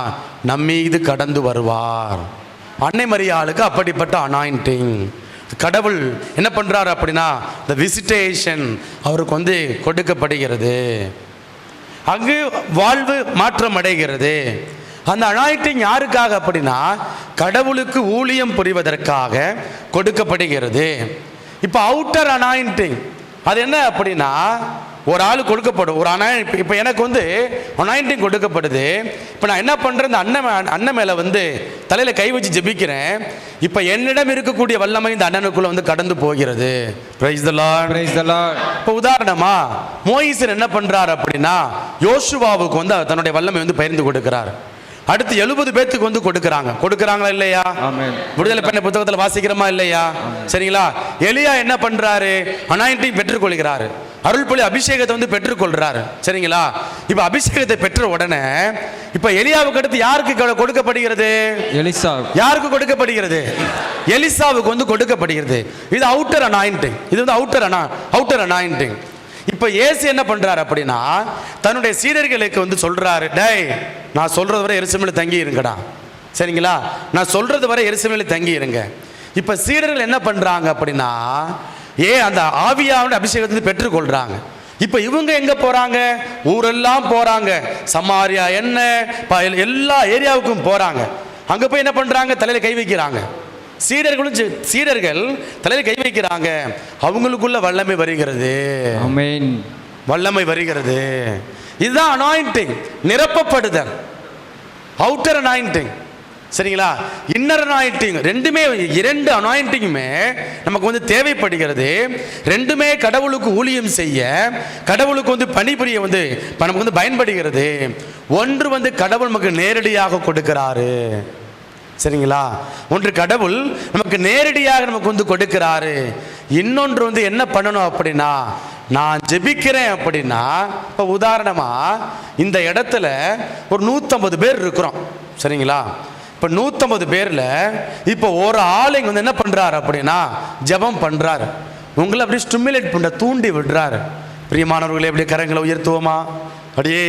நம்மீது கடந்து வருவார். அன்னை மரியாளுக்கு அப்படிப்பட்ட அனாயிண்டிங். கடவுள் என்ன பண்ணுறாரு அப்படின்னா, த விசிட்டேஷன் அவருக்கு கொடுக்கப்படுகிறது. அங்கு வாழ்வு மாற்றம் அடைகிறது. அந்த அனாயிண்டிங் யாருக்காக அப்படின்னா, கடவுளுக்கு ஊழியம் புரிவதற்காக கொடுக்கப்படுகிறது. இப்போ அவுட்டர் அனாயிண்டிங் அது என்ன அப்படின்னா, ஒரு ஆள் கொடுக்கப்படும் ஒரு இப்போ எனக்கு அனாயிண்டிங் கொடுக்கப்படுது. இப்போ நான் என்ன பண்ணுறேன், இந்த அண்ணன் மேலே தலையில் கை வச்சு ஜெபிக்கிறேன். இப்போ என்னிடம் இருக்கக்கூடிய வல்லமை இந்த அண்ணனுக்குள்ளே கடந்து போகிறது. Price the Lord, praise the Lord. இப்போ உதாரணமா மோயிசன் என்ன பண்ணுறாரு அப்படின்னா, யோசுவாவுக்கு தன்னுடைய வல்லமை பகிர்ந்து கொடுக்கிறார். அடுத்து 70 பேத்துக்கு கொடுக்குறாங்களா இல்லையா? விடுதலை பண்ண புத்தகத்தில் வாசிக்கிறோமா இல்லையா? சரிங்களா? எலியா என்ன பண்றாரு, அனாயிண்டிங் பெற்றுக்கொள்கிறாரு, அருள் பொழி அபிஷேகத்தை பெற்றுக்கொள்றாரு. சரிங்களா? இப்ப அபிஷேகத்தை பெற்ற உடனே இப்ப எலியாவுக்கு அடுத்து யாருக்கு கொடுக்கப்படுகிறது? எலிசா. யாருக்கு கொடுக்கப்படுகிறது? எலிசாவுக்கு கொடுக்கப்படுகிறது. இது அவுட்டர் அனாயிண்டிங். இது அவுட்டர் அனாயிண்டிங். இப்போ இயேசு என்ன பண்றாரு அப்படின்னா, தன்னுடைய சீடர்களுக்கு சொல்றாரு, டேய் நான் சொல்றது வரை எருசலேமில் தங்கி இருங்கடா. சரிங்களா? நான் சொல்றது வரை எருசலேமில் தங்கி இருங்க. இப்போ சீடர்கள் என்ன பண்றாங்க அப்படின்னா, அந்த ஆவியானோட அபிஷேகத்தை பெற்றுக்கொள்றாங்க. இப்போ இவங்க எங்க போறாங்க? ஊரெல்லாம் போறாங்க. சமாரியா என்ன எல்லா ஏரியாவுக்கும் போறாங்க. அங்க போய் என்ன பண்றாங்க? தலையில கை வைக்கிறாங்க. சீடர்கள் தலையில் கை வைக்கிறாங்க. அவங்களுக்குள்ள வல்லமை வருகிறது. ஆமென். வல்லமை வருகிறது. இதுதான் அனாயிண்டிங், நிரப்பப்படுதல். Outer anointing. சரிங்களா? Inner anointing. 2 அனாயிண்டிங்குமே நமக்கு தேவைப்படுகிறது. 2மே கடவுளுக்கு ஊழியம் செய்ய, கடவுளுக்கு பணிபுரிய நமக்கு பயன்படுகிறது. ஒன்று கடவுள் நமக்கு நேரடியாக கொடுக்கிறாரு. சரிங்களா? ஒன்று கடவுள் நமக்கு நேரடியாக நமக்கு கொடுக்கிறாரு. இன்னொன்று என்ன பண்ணணும் அப்படின்னா, நான் ஜெபிக்கிறேன் அப்படின்னா, இப்போ உதாரணமா இந்த இடத்துல ஒரு 150 பேர் இருக்கிறோம். சரிங்களா? இப்போ 150 பேர்ல இப்போ ஒரு ஆள் இங்க என்ன பண்றாரு அப்படின்னா, ஜெபம் பண்றாரு. உங்களை அப்படியே ஸ்டிமுலேட் பண்ண தூண்டி விடுறாரு. பிரியமானவர்களை அப்படியே கரங்களை உயர்த்துவோமா? அப்படியே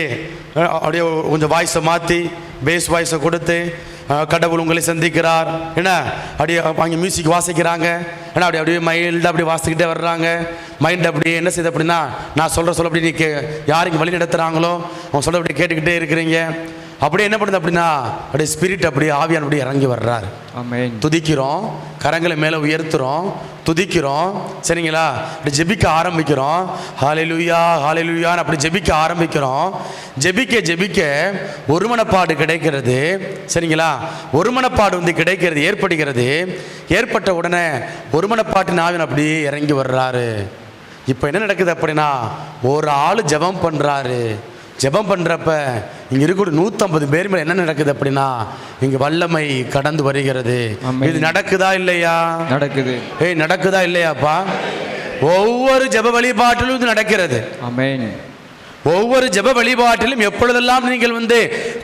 கொஞ்சம் வாய்ஸை மாற்றி பேஸ் வாய்ஸை கொடுத்து, கடவுள் உங்களை சந்திக்கிறார் என்ன அப்படியே அங்கே மியூசிக் வாசிக்கிறாங்க. ஏன்னா அப்படியே மைல்டு அப்படியே வாசிக்கிட்டே வர்றாங்க. மைண்ட் அப்படியே என்ன செய்யுது அப்படின்னா, நான் சொல்ல அப்படி நீ யாருக்கு வழி நடத்துகிறாங்களோ அவங்க சொல்ல அப்படி கேட்டுக்கிட்டே இருக்கிறீங்க. அப்படியே என்ன பண்ணுது அப்படின்னா, அப்படியே ஸ்பிரிட் அப்படியே ஆவியான் அப்படியே இறங்கி வர்றாரு. ஆமென். துதிக்கிறோம், கரங்களை மேலே உயர்த்துறோம், துதிக்கிறோம். சரிங்களா? அப்படி ஜெபிக்க ஆரம்பிக்கிறோம். ஹல்லேலூயா ஹல்லேலூயான்னு அப்படி ஜெபிக்க ஆரம்பிக்கிறோம். ஜெபிக்க ஒருமனப்பாடு கிடைக்கிறது. சரிங்களா? ஒருமனப்பாடு கிடைக்கிறது, ஏற்படுகிறது. ஏற்பட்ட உடனே ஒருமனப்பாட்டின் ஆவியான் அப்படியே இறங்கி வர்றாரு. இப்போ என்ன நடக்குது அப்படின்னா, ஒரு ஆள் ஜெபம் பண்ணுறாரு. ஜெபம் பண்ணுறப்ப இங்கே இருக்கிற 150 பேர் மேலே என்ன நடக்குது அப்படின்னா, இங்கே வல்லமை கடந்து வருகிறது. இது நடக்குதா இல்லையா? நடக்குது. நடக்குதா இல்லையாப்பா? ஒவ்வொரு ஜெப வழிபாட்டிலும் இது நடக்கிறது. ஆமென். ஒவ்வொரு ஜெப வழிபாட்டிலும் எப்பொழுதெல்லாம் நீங்கள்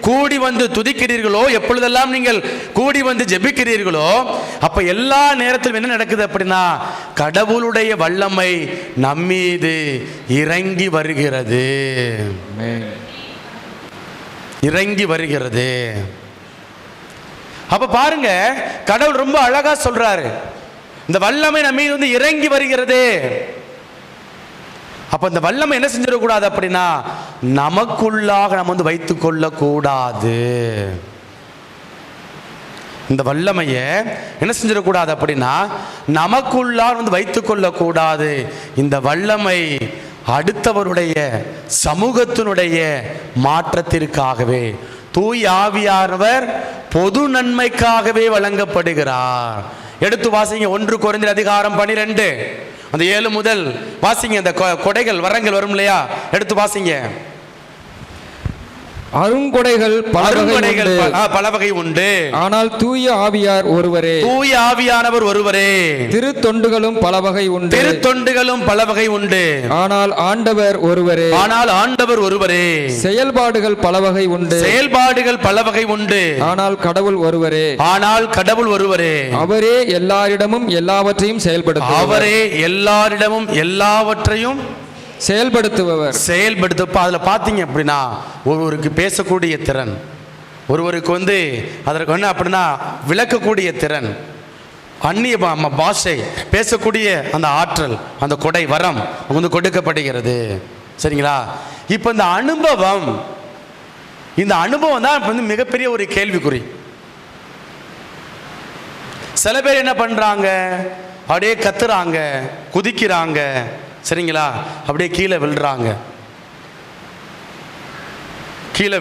கூடி துதிக்கிறீர்களோ, எப்பொழுதெல்லாம் நீங்கள் கூடி ஜெபிக்கிறீர்களோ, அப்ப எல்லா நேரத்திலும் என்ன நடக்குது அப்படின்னா, கடவுளுடைய வல்லமை நம்மீது இறங்கி வருகிறது. இறங்கி வருகிறது. அப்ப பாருங்க, கடவுள் ரொம்ப அழகா சொல்றாரு, இந்த வல்லமை நம்மீது இறங்கி வருகிறது. அப்ப இந்த வல்லமை என்ன செஞ்சிடக்கூடாது அப்படின்னா, நமக்குள்ளாக நம்ம வைத்துக் கொள்ள கூடாது. இந்த வல்லமையை என்ன செஞ்சிடக்கூடாது அப்படின்னா நமக்குள்ளால் வந்து வைத்துக்கொள்ளக்கூடாது. இந்த வல்லமை அடுத்தவருடைய சமூகத்தினுடைய மாற்றத்திற்காகவே தூய் ஆவியானவர் பொது நன்மைக்காகவே வழங்கப்படுகிறார். எடுத்து வாசிங்க 1 கொரிந்தியர் அதிகாரம் 12 அந்த 7 முதல் வாசிங்க. இந்த கொடைகள் வரங்கள் வரும் இல்லையா, எடுத்து வாசிங்க. அருங்கொடைகள் பல வகை உண்டு, ஆனால் தூய ஆவியார் ஒருவரே. தூய ஆவியானவர் ஒருவரே. திருத்தொண்டுகளும் பல வகை உண்டு, திருத்தொண்டுகளும் பல வகை உண்டு, ஆனால் ஆண்டவர் ஒருவரே. ஆனால் ஆண்டவர் ஒருவரே. செயல்பாடுகள் பல வகை உண்டு, செயல்பாடுகள் பல வகை உண்டு, ஆனால் கடவுள் ஒருவரே. ஆனால் கடவுள் ஒருவரே. அவரே எல்லாரிடமும் எல்லாவற்றையும் செயல்படுத்துவார். அவரே எல்லாரிடமும் எல்லாவற்றையும் செயல்படுத்தப்ப அதில் பார்த்தீங்க அப்படின்னா ஒருவருக்கு பேசக்கூடிய திறன், ஒருவருக்கு வந்து அதற்கு என்ன அப்படின்னா விளக்கக்கூடிய திறன், அந்நிய பாஷை பேசக்கூடிய அந்த ஆற்றல், அந்த கொடை வரம் வந்து கொடுக்கப்படுகிறது. சரிங்களா? இப்போ இந்த அனுபவம் தான் வந்து மிகப்பெரிய ஒரு கேள்விக்குறி. சில பேர் என்ன பண்றாங்க, அப்படியே கத்துறாங்க, குதிக்கிறாங்க. சரிங்களா? அப்படியே கீழே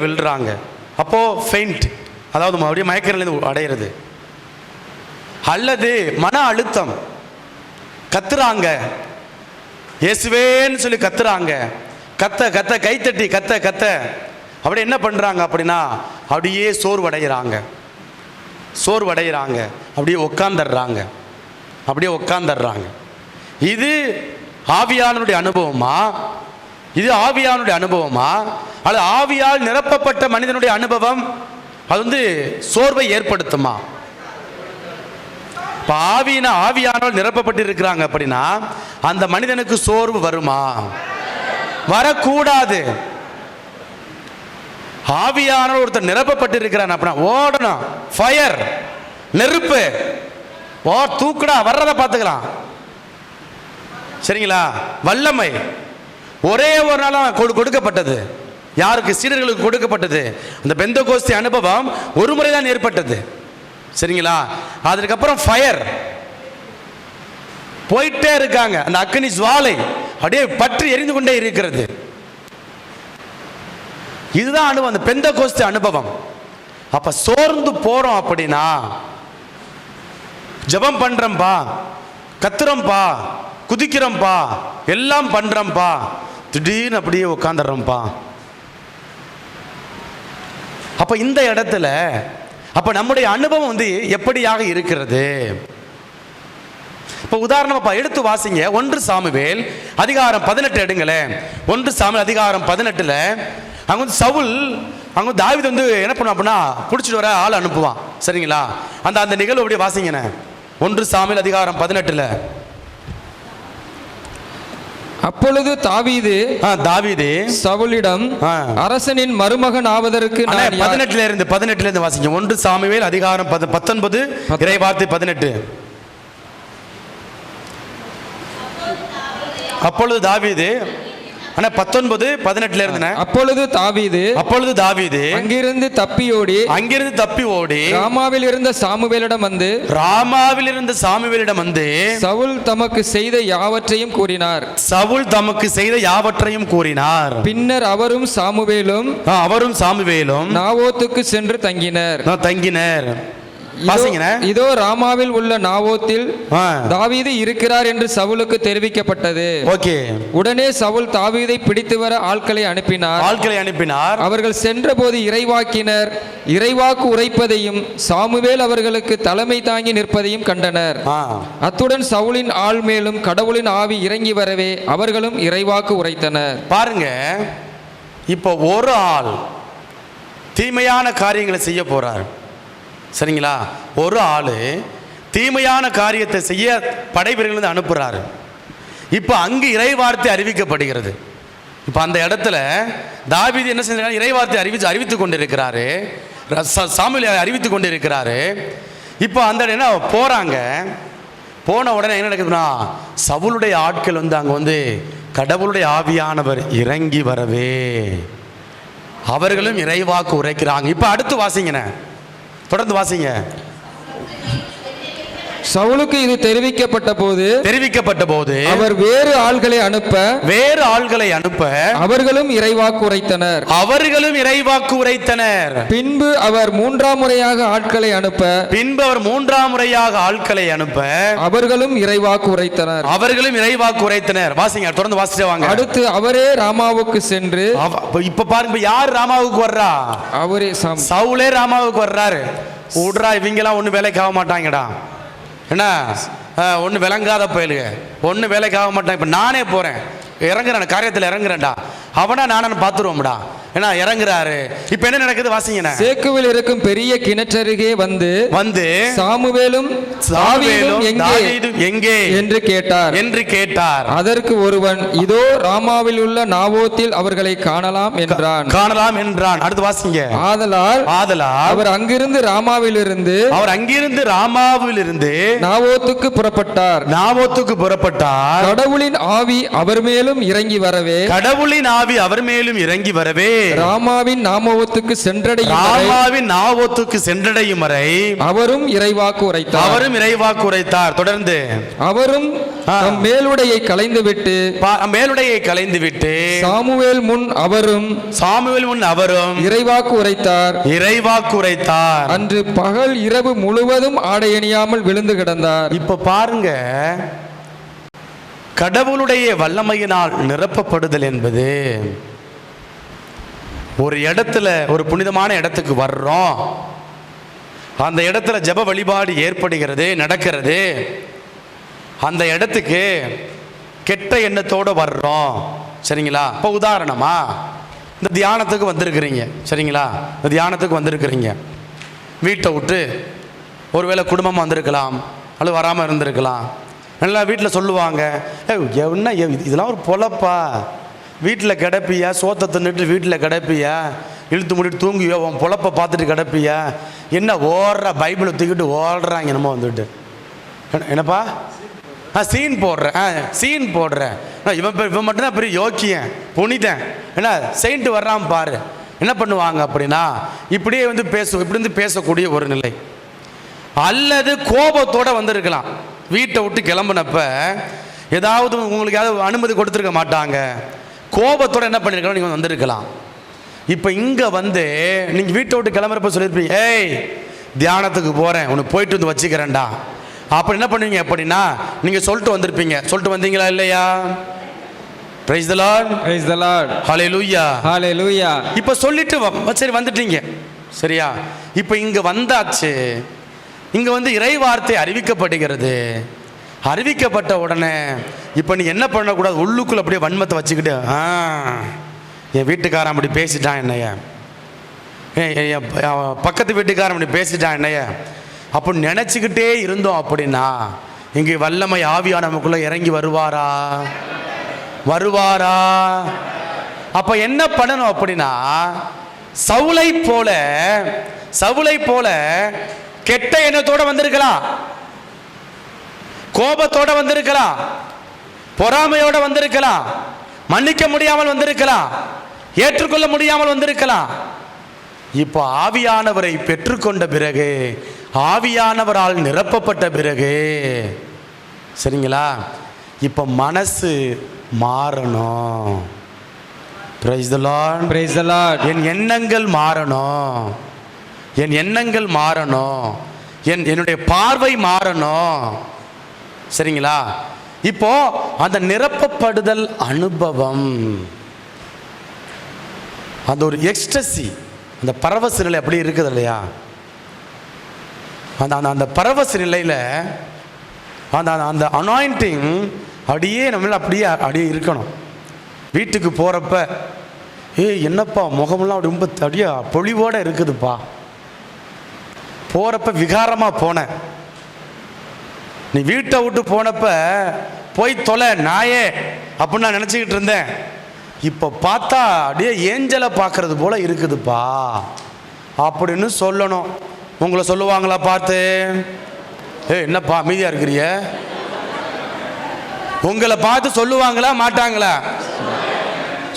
விழுறாங்க. அப்போ ஃபெயிண்ட், அதாவது அப்படியே மயக்க நிலையிலிருந்து அடையிறது. அல்லது மன அழுத்தம், கத்துறாங்க, இயேசுவேன்னு சொல்லி கத்துறாங்க, கத்த கைத்தட்டி கத்த அப்படியே என்ன பண்றாங்க அப்படின்னா அப்படியே சோர்வடைகிறாங்க, அப்படியே உட்கார்ந்துடுறாங்க. இது ஆவியானுடைய அனுபவமா? அல்லது ஆவியால் நிரப்பப்பட்ட மனிதனுடைய அனுபவம் அது வந்து சோர்வை ஏற்படுத்துமா? இப்போ ஆவியானவர் நிரப்பப்பட்டு இருக்கிறாங்க அப்படின்னா அந்த மனிதனுக்கு சோர்வு வருமா? வரக்கூடாது. ஆவியானவர் ஒருத்தர் நிரப்பப்பட்டு இருக்கிறான் அப்படின்னா ஓடணும், ஃபயர், நெருப்பு, தூக்குடா, வர்றதை பார்த்துக்கலாம். சரிங்களா? வல்லமை ஒரே ஒரு நாள் கொடுக்கப்பட்டது. யாருக்கு? சீடர்களுக்கு கொடுக்கப்பட்டது. அந்த பெந்தகோஸ்தே அனுபவம் ஒரு முறை தான் ஏற்பட்டது. சரிங்களா? அதுக்கப்புறம் ஃபயர் போயிட்டே இருக்காங்க. அந்த அக்கினி ஜுவாலை அப்படியே பற்றி எரிந்து கொண்டே இருக்கிறது. இதுதான் அனுபவம், அந்த பெந்தகோஸ்தே அனுபவம். அப்ப சோர்ந்து போறோம் அப்படின்னா ஜெபம் பண்றோம்பா, கத்துறோம்பா, குதிக்கிறோம்பா, எல்லாம் பண்றோம்பா, திடீர்னு அப்படியே உட்காந்துடுறோம்பா. அப்ப இந்த இடத்துல அப்ப நம்முடைய அனுபவம் வந்து எப்படியாக இருக்கிறது? இப்ப உதாரணமா எடுத்து வாசிங்க. 1 சாமுவேல் அதிகாரம் 18 எடுங்களேன். 1 சாமுவேல் அதிகாரம் 18ல அங்க வந்து சவுல், அங்க தாவீது வந்து என்ன பண்ணுவான் அப்படின்னா பிடிச்சிட்டு வர ஆள் அனுப்புவான். சரிங்களா? அந்த நிகழ்வு அப்படியே வாசிங்கண்ணே. 1 சாமுவேல் அதிகாரம் 18ல அப்பொழுது தாவீது சவுலிடம், அரசனின் மருமகன் ஆவதற்கு 18ல இருந்து வாசிங்க. 1 சாமுவேல் அதிகாரம் 19 இறைவார்த்தை 18. அப்பொழுது தாவீது 19:18 இருந்து. அப்பொழுது தாவீது அங்கிருந்து தப்பி ஓடி ராமாவில் இருந்த சாமுவேலிடம் வந்து சவுல் தமக்கு செய்த யாவற்றையும் கூறினார். பின்னர் அவரும் சாமுவேலும் நாவோத்துக்கு சென்று தங்கினர். இதோ ராமாவில் உள்ள நாவோத்தில் தாவீது இருக்கிறார் என்று சவுலுக்கு தெரிவிக்கப்பட்டது. உடனே சவுல் தாவீதை பிடித்து வர ஆட்களை அனுப்பினார். அவர்கள் சென்றபோது இறைவாக்கு உரைப்பதையும் சாமுவேல் அவர்களுக்கு தலைமை தாங்கி நிற்பதையும் கண்டனர். அத்துடன் சவுலின் ஆள் மேலும் கடவுளின் ஆவி இறங்கி வரவே அவர்களும் இறைவாக்கு உரைத்தனர். பாருங்க, இப்போ ஒரு ஆள் தீமையான காரியங்களை செய்ய போறார். சரிங்களா? ஒரு ஆளு தீமையான காரியத்தை செய்ய படை வீரர்கள் அனுப்புறாரு. இப்போ அங்கு இறைவார்த்தை அறிவிக்கப்படுகிறது. இப்போ அந்த இடத்துல தாவீது என்ன செஞ்சாங்க? இறைவார்த்தை அறிவித்துக் கொண்டிருக்கிறாரு, சாமுவேல் அறிவித்துக் கொண்டிருக்கிறாரு. இப்போ அந்த என்ன போறாங்க, போன உடனே என்ன நடக்குதுன்னா சவுலுடைய ஆட்கள் வந்து அங்கே வந்து கடவுளுடைய ஆவியானவர் இறங்கி வரவே அவர்களும் இறைவாக்கு உரைக்கிறாங்க. இப்போ அடுத்து வாசிங்கண்ணே, தொடர்ந்து வாசிங்க. சவுலுக்கு இது தெரிவிக்கப்பட்ட போது அவர் வேறு ஆள்களை அனுப்ப அவர்களும் இறைவாக்கு உரைத்தனர். பின்பு அவர் மூன்றாம் முறையாக ஆட்களை அனுப்ப அவர்களும் இறைவாக்கு உரைத்தனர். வாசிங்க, தொடர்ந்து வாசிச்சு வாங்க. அடுத்து அவரே ராமாவுக்கு சென்று, இப்ப பாருங்க, யார் ராமாவுக்கு வர்றா? அவரே சவுலே ராமாவுக்கு வர்றாரு. விடுறா, இவங்கெல்லாம் ஒண்ணு வேலைக்கு ஆக மாட்டாங்கடா, என்ன ஒண்ணு விளங்காத பயலுக, ஒண்ணு வேலைக்கு ஆக மாட்டாங்க. இப்ப நானே போறேன், இறங்குறேன், காரியத்தில் இறங்குறேன்டா, அவனா நானும் பார்த்துருவோம்டா. ஏன்னா இறங்குறாரு. இப்ப என்ன நடக்குது வாசிங்க. சேக்குவில் இருக்கும் பெரிய கிணற்றருகே வந்து சாமுவேலும் எங்கே என்று கேட்டார். அதற்கு ஒருவன், இதோ ராமாவில் உள்ள நாவோத்தில் அவர்களை காணலாம் என்றான். அடுத்து வாசிங்க. ஆதலால் அவர் அங்கிருந்து ராமாவிலிருந்து நாவோத்துக்கு புறப்பட்டார். கடவுளின் ஆவி அவர் மேலும் இறங்கி வரவே ராமாவின் நாவோத்துக்கு சென்றடையும் வரை அவரும் இறைவாக்கு உரைத்தார். தொடர்ந்து அவரும் மேலுடையை களைந்துவிட்டு சாமுவேல் முன் அவரும் இறைவாக்கு உரைத்தார். அன்று பகல் இரவு முழுவதும் ஆடை அணியாமல் விழுந்து கிடந்தார். இப்ப பாருங்க, கடவுளுடைய வல்லமையினால் நிரப்பப்படுதல் என்பது, ஒரு இடத்துல, ஒரு புனிதமான இடத்துக்கு வர்றோம், அந்த இடத்துல ஜெப வழிபாடு ஏற்படுகிறது, நடக்கிறது. அந்த இடத்துக்கு கெட்ட எண்ணத்தோடு வர்றோம், சரிங்களா? இப்போ உதாரணமா இந்த தியானத்துக்கு வந்திருக்கிறீங்க, சரிங்களா? இந்த தியானத்துக்கு வந்திருக்கிறீங்க, வீட்டை விட்டு ஒருவேளை குடும்பமாக வந்திருக்கலாம், அல்லது வராமல் இருந்திருக்கலாம். நல்லா வீட்டில் சொல்லுவாங்க, என்ன இதெல்லாம் ஒரு பொழப்பா, வீட்டில் கிடப்பியா, சோத்தை தின்னுட்டு வீட்டில் கிடப்பியா, இழுத்து மூடிட்டு தூங்குவியா, உன் பொழப்பை பார்த்துட்டு கிடப்பியா, என்ன ஓடுற பைபிளை தூக்கிட்டு ஓடுறாங்க நம்ம வந்துட்டு, என்னப்பா சீன் போடுறேன். இவன் மட்டும்தான் பெரிய யோக்கியன், புனிதன், என்ன செயின்ட்டு வர்றான் பாரு. என்ன பண்ணுவாங்க அப்படின்னா, இப்படியே வந்து இப்படி வந்து பேசக்கூடிய ஒரு நிலை. அல்லது கோபத்தோடு வந்திருக்கலாம், வீட்டை விட்டு கிளம்புனப்ப ஏதாவது உங்களுக்கு ஏதாவது அனுமதி கொடுத்துருக்க மாட்டாங்க, கோபத்தோடு என்ன பண்ணியிருக்கலாம், நீங்கள் வந்திருக்கலாம். இப்போ இங்கே வந்து நீங்கள் வீட்டை விட்டு கிளம்புறப்ப சொல்லியிருப்பீங்க, ஏய் தியானத்துக்கு போகிறேன், உனக்கு போயிட்டு வந்து வச்சுக்கிறேன்டா. அப்போ என்ன பண்ணுவீங்க அப்படின்னா, நீங்கள் சொல்லிட்டு வந்திருப்பீங்க. சொல்லிட்டு வந்தீங்களா இல்லையா? Praise the Lord, praise the Lord, ஹல்லேலூயா, ஹல்லேலூயா. இப்போ சொல்லிட்டு சரி வந்துட்டீங்க, சரியா? இப்போ இங்கே வந்தாச்சு, இங்கே வந்து இறை வார்த்தை அறிவிக்கப்படுகிறது. அறிவிக்கப்பட்ட உடனே இப்போ நீ என்ன பண்ணக்கூடாது, உள்ளுக்குள்ள அப்படியே வன்மத்தை வச்சுக்கிட்டு, என் வீட்டுக்காரன் அப்படி பேசிட்டான் என்னைய, பக்கத்து வீட்டுக்காரன் அப்படி பேசிட்டான் என்னைய அப்படி நினச்சிக்கிட்டே இருந்தோம் அப்படின்னா, இங்கே வல்லமை ஆவியான நமக்குள்ள இறங்கி வருவாரா? அப்போ என்ன பண்ணணும் அப்படின்னா, சவுலை போல கெட்ட எண்ணத்தோடு வந்திருக்கலாம், கோபத்தோட வந்திருக்கலாம், பொறாமையோட வந்திருக்கலாம், மன்னிக்க முடியாமல் வந்திருக்கலாம், ஏற்றுக்கொள்ள முடியாமல் வந்திருக்கலாம். இப்போ ஆவியானவரை பெற்றுக்கொண்ட பிறகு, ஆவியானவரால் நிரப்பப்பட்ட பிறகு, சரிங்களா, இப்போ மனசு மாறணும். Praise the Lord, praise the Lord. என் எண்ணங்கள் மாறணும், என்னுடைய பார்வை மாறணும், சரிங்களா? இப்போ அந்த நிரப்பப்படுதல் அனுபவம், அந்த ஒரு எக்ஸ்டசி, அந்த பரவச நிலை அப்படி இருக்குது இல்லையா? அந்த பரவச நிலையில் அந்த அனாயிண்டிங் அப்படியே நம்மள அப்படியே இருக்கணும். வீட்டுக்கு போகிறப்ப, என்னப்பா முகமெல்லாம் அப்படி ரொம்ப அப்படியே பொலிவோடு இருக்குதுப்பா, போகிறப்ப விகாரமாக போனேன், நீ வீட்டை விட்டு போனப்ப போய் தொலை நாயே அப்படின்னு நான் நினச்சிக்கிட்டு இருந்தேன், இப்போ பார்த்தா அப்படியே ஏஞ்சலை பார்க்கறது போல இருக்குதுப்பா அப்படின்னு சொல்லணும். உங்களை சொல்லுவாங்களா பார்த்து? என்னப்பா அமைதியா இருக்கிறிய? உங்களை பார்த்து சொல்லுவாங்களா மாட்டாங்களா?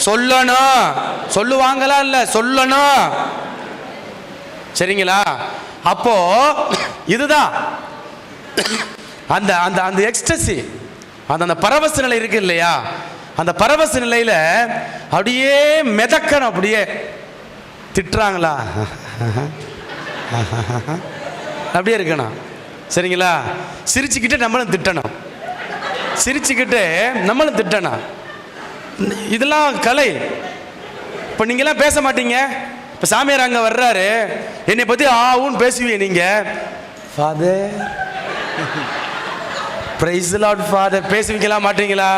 சொல்லணும். சொல்லுவாங்களா? இல்ல சொல்லணும், சரிங்களா? அப்போ இதுதான் அந்த அந்த அந்த எக்ஸ்டசி, அந்த பரவச நிலை இருக்கு இல்லையா, அந்த பரவச நிலையில அப்படியே மிதக்கணும். அப்படியே திட்டுறாங்களா அப்படியே இருக்கணும். சரிங்களா? சிரிச்சுக்கிட்டு நம்மளும் திட்டணும், சிரிச்சுக்கிட்டு நம்மளும் திட்டணும். இதெல்லாம் கலை. இப்போ நீங்களாம் பேச மாட்டீங்க. இப்போ சாமியார் அங்கே வர்றாரு, என்னை பற்றி ஆவுன்னு பேசுவீங்க நீங்கள். Father price the Lord father பேசுவீங்களா மாட்டீங்களா?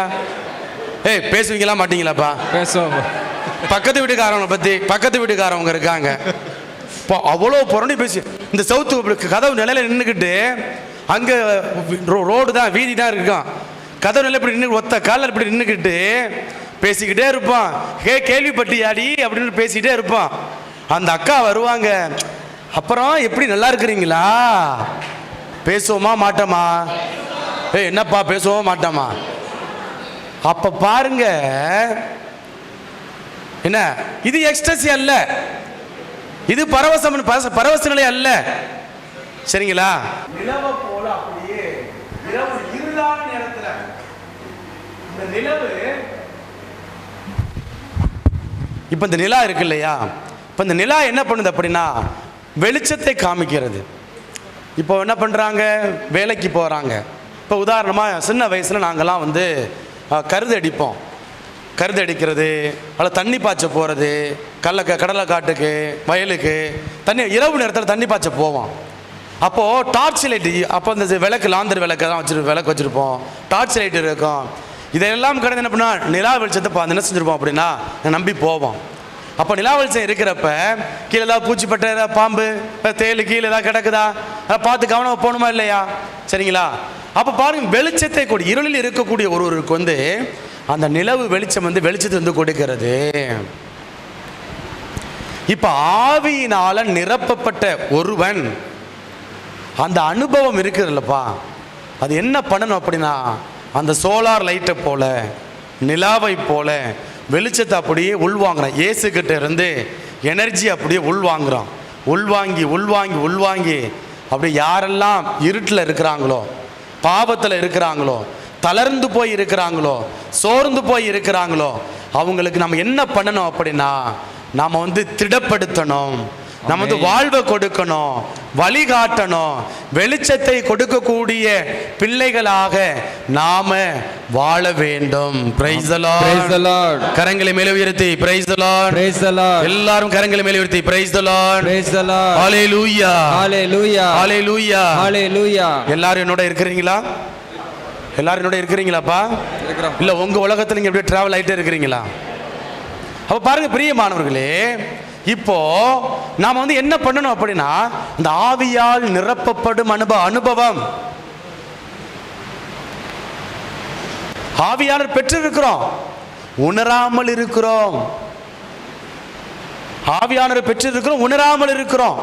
ஏய் பேசுவீங்களா மாட்டீங்களாப்பா? பேசுவோம். பக்கத்து வீட்டுக்காரவங்களை பற்றி, பக்கத்து வீட்டுக்காரவங்க இருக்காங்க, இப்போ அவ்வளோ புரணி பேசி இந்த சவுத்து கதவு நிலையில நின்றுக்கிட்டு, அங்கே ரோடு தான் வீதி தான் இருக்கான், கதவு நிலை இப்படி நின்று ஒத்த காலில் இப்படி நின்றுக்கிட்டு பேசிக்கிட்டே இருப்பான். கேள்விப்பட்டியாடி அப்படின்னு பேசிக்கிட்டே இருப்பான். அந்த அக்கா வருவாங்க, அப்புறம் எப்படி நல்லா இருக்கிறீங்களா, பேசுவோமா மாட்டோமா? என்னப்பா பேசுவோமா மாட்டோமா? அப்ப பாருங்க, என்ன இது எக்ஸ்டசி அல்ல, இது பரவச நிலை அல்ல. சரிங்களா? நிலவை போல அப்படியே இரவு இருளான நேரத்துல இந்த நிலவு, இப்ப இந்த நிலா இருக்கு இல்லையா, இப்ப இந்த நிலா என்ன பண்ணுது அப்படின்னா வெளிச்சத்தை காமிக்கிறது. இப்போ என்ன பண்றாங்க, வேலைக்கு போறாங்க. இப்போ உதாரணமாக சின்ன வயசுல நாங்கள்லாம் வந்து கருது அடிப்போம். கருது அடிக்கிறது, அதில் தண்ணி பாய்ச்ச போகிறது, கடலை காட்டுக்கு வயலுக்கு தண்ணி, இரவு நேரத்தில் தண்ணி பாய்ச்ச போவோம். அப்போது டார்ச் லைட்டு, அப்போ இந்த விளக்கு லாந்தர் விளக்கு தான் விளக்கு வச்சுருப்போம், டார்ச் லைட் இருக்கும். இதெல்லாம் கடந்து என்ன பண்ணால் நிலா வெளிச்சத்தை என்ன செஞ்சுருப்போம் அப்படின்னா நம்பி போவோம். அப்போ நிலா வெளிச்சம் இருக்கிறப்ப கீழே ஏதாவது பூச்சிப்பட்ட ஏதாவது பாம்பு தேலு கீழே ஏதாவது கிடக்குதா அதை பார்த்து கவனமாக போகணுமா இல்லையா? சரிங்களா? அப்போ பாருங்க, வெளிச்சத்தை கூட இருளில் இருக்கக்கூடிய ஒருவருக்கு வந்து அந்த நிலவு வெளிச்சம் வந்து வெளிச்சத்தை வந்து கொடுக்கிறது. இப்போ ஆவியினால நிரப்பப்பட்ட ஒருவன் அந்த அனுபவம் இருக்குதுல்லப்பா, அது என்ன பண்ணணும் அப்படின்னா அந்த சோலார் லைட்டை போல நிலாவை போல வெளிச்சத்தை அப்படியே உள்வாங்குறான். இயேசுக்கிட்ட இருந்து எனர்ஜி அப்படியே உள்வாங்குறான். உள்வாங்கி உள்வாங்கி உள்வாங்கி அப்படி யாரெல்லாம் இருட்டில் இருக்கிறாங்களோ, பாவத்தில் இருக்கிறாங்களோ, தளர்ந்து போய் இருக்கிறாங்களோ, சோர்ந்து போய் இருக்கிறாங்களோ, அவங்களுக்கு நம்ம என்ன பண்ணணும் அப்படின்னா நாம் வந்து திடப்படுத்தணும், நம்ம வந்து வாழ்வை கொடுக்கணும், வழிகாட்டணும், வெளிச்சத்தை கொடுக்கக்கூடிய பிள்ளைகளாக நாம வாழ வேண்டும். Praise the Lord. Praise the Lord. கரங்களை மேலே உயர்த்தி praise the Lord. Praise the Lord. எல்லாரும் கரங்களை மேலே உயர்த்தி praise the Lord. Praise the Lord. ஹalleluya. ஹalleluya. ஹalleluya. ஹalleluya. எல்லாரும் என்னோட இருக்கிறீங்களா? எல்லாரும் என்னோட இருக்கிறீங்களாப்பா? இல்ல உங்க உலகத்துல நீங்க அப்படியே டிராவல் ஆயிட்டே இருக்கிறீங்களா? அப்ப பாருங்க பிரியமானவர்களே, இப்போ நாம வந்து என்ன பண்ணணும் அப்படின்னா இந்த ஆவியால் நிரப்பப்படும் அனுபவம் ஆவியாளர் பெற்றிருக்கிறோம், உணராமல் இருக்கிறோம். ஆவியாளர் பெற்றிருக்கிறோம், உணராமல் இருக்கிறோம்.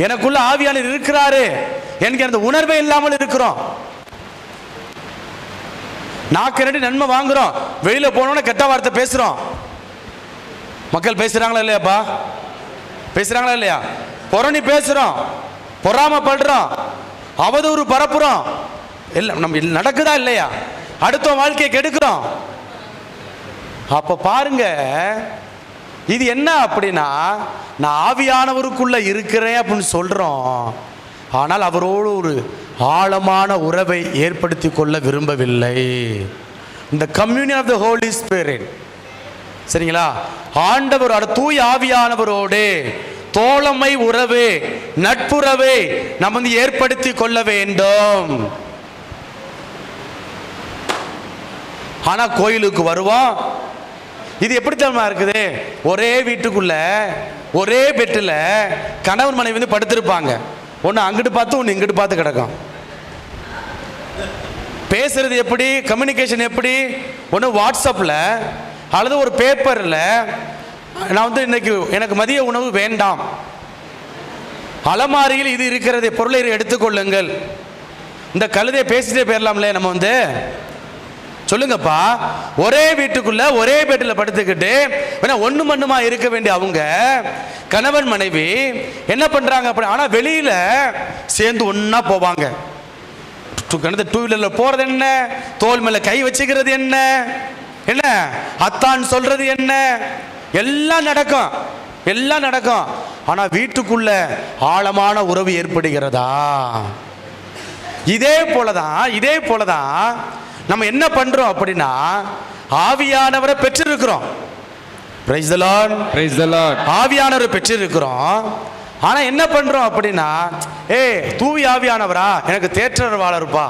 எனக்குள்ள ஆவியாளர் இருக்கிறாரு என்கிற அந்த உணர்வே இல்லாமல் இருக்கிறோம். நாக்கு நன்மை வாங்குறோம், வெளியில போனோம்னா கெட்ட வார்த்தை பேசுறோம். மக்கள் பேசுறாங்களா இல்லையாப்பா? பேசுறாங்களா இல்லையா? புரணி பேசுறோம், பொறாமப்படுறோம், அவதூறு பரப்புறோம். எல்லாம் நம்ம நடக்குதா இல்லையா? அடுத்த வாழ்க்கையை கெடுக்கிறோம். அப்ப பாருங்க, இது என்ன அப்படின்னா நான் ஆவியானவருக்குள்ள இருக்கிறேன் அப்படின்னு சொல்றோம், ஆனால் அவரோடு ஒரு ஆழமான உறவை ஏற்படுத்தி கொள்ள விரும்பவில்லை. இந்த communion of the Holy Spirit, சரிங்களா? ஆண்டவர் தூய ஆவியானவரோடு தோழமை உறவு, நட்புறவை நம்ம வந்து ஏற்படுத்தி கொள்ள வேண்டும். ஆனா கோயிலுக்கு வருவோம், இது எப்படி தெரியுமா இருக்குது? ஒரே வீட்டுக்குள்ள ஒரே பெட்டில் கணவன் மனைவி வந்து படுத்திருப்பாங்க. ஒன்று அங்கிட்டு பார்த்து ஒன்று இங்கிட்டு பார்த்து கிடக்கும். பேசுறது எப்படி, கம்யூனிகேஷன் எப்படி? ஒன்று வாட்ஸ்அப்பில் அல்லது ஒரு பேப்பரில் நான் வந்து இன்னைக்கு எனக்கு மதிய உணவு வேண்டாம், அலமாரியில் இது இருக்கிறது, பொருளை எடுத்துக்கொள்ளுங்கள். இந்த கழுதையை பேசிட்டே போயிடலாம்ல நம்ம வந்து. சொல்லுங்கப்பா. ஒரே வீட்டுக்குள்ள ஒரே பெட்டில் படுத்துக்கிட்டு ஒண்ணு மண்ணுமா இருக்க வேண்டிய அவங்க கணவன் மனைவி என்ன பண்றாங்க அப்படி? ஆனா வெளியில சேர்ந்து ஒன்னா போவாங்க. டூ வீலர்ல போறது என்ன, தோல் மேல கை வச்சுக்கிறது என்ன, என்ன அத்தான் சொல்றது என்ன, எல்லாம் நடக்கும், எல்லாம் நடக்கும். ஆனா வீட்டுக்குள்ள ஆழமான உறவு ஏற்படுகிறதா? இதே போலதான் நம்ம என்ன பண்றோம் அப்படின்னா, ஆவியானவரை பெற்றிருக்கிறோம். Price the Lord, praise the Lord. ஆவியானவரை பெற்றிருக்கிறோம். ஆனா என்ன பண்றோம் அப்படின்னா, தூவி ஆவியானவரா, எனக்கு தேற்றரவாளருப்பா,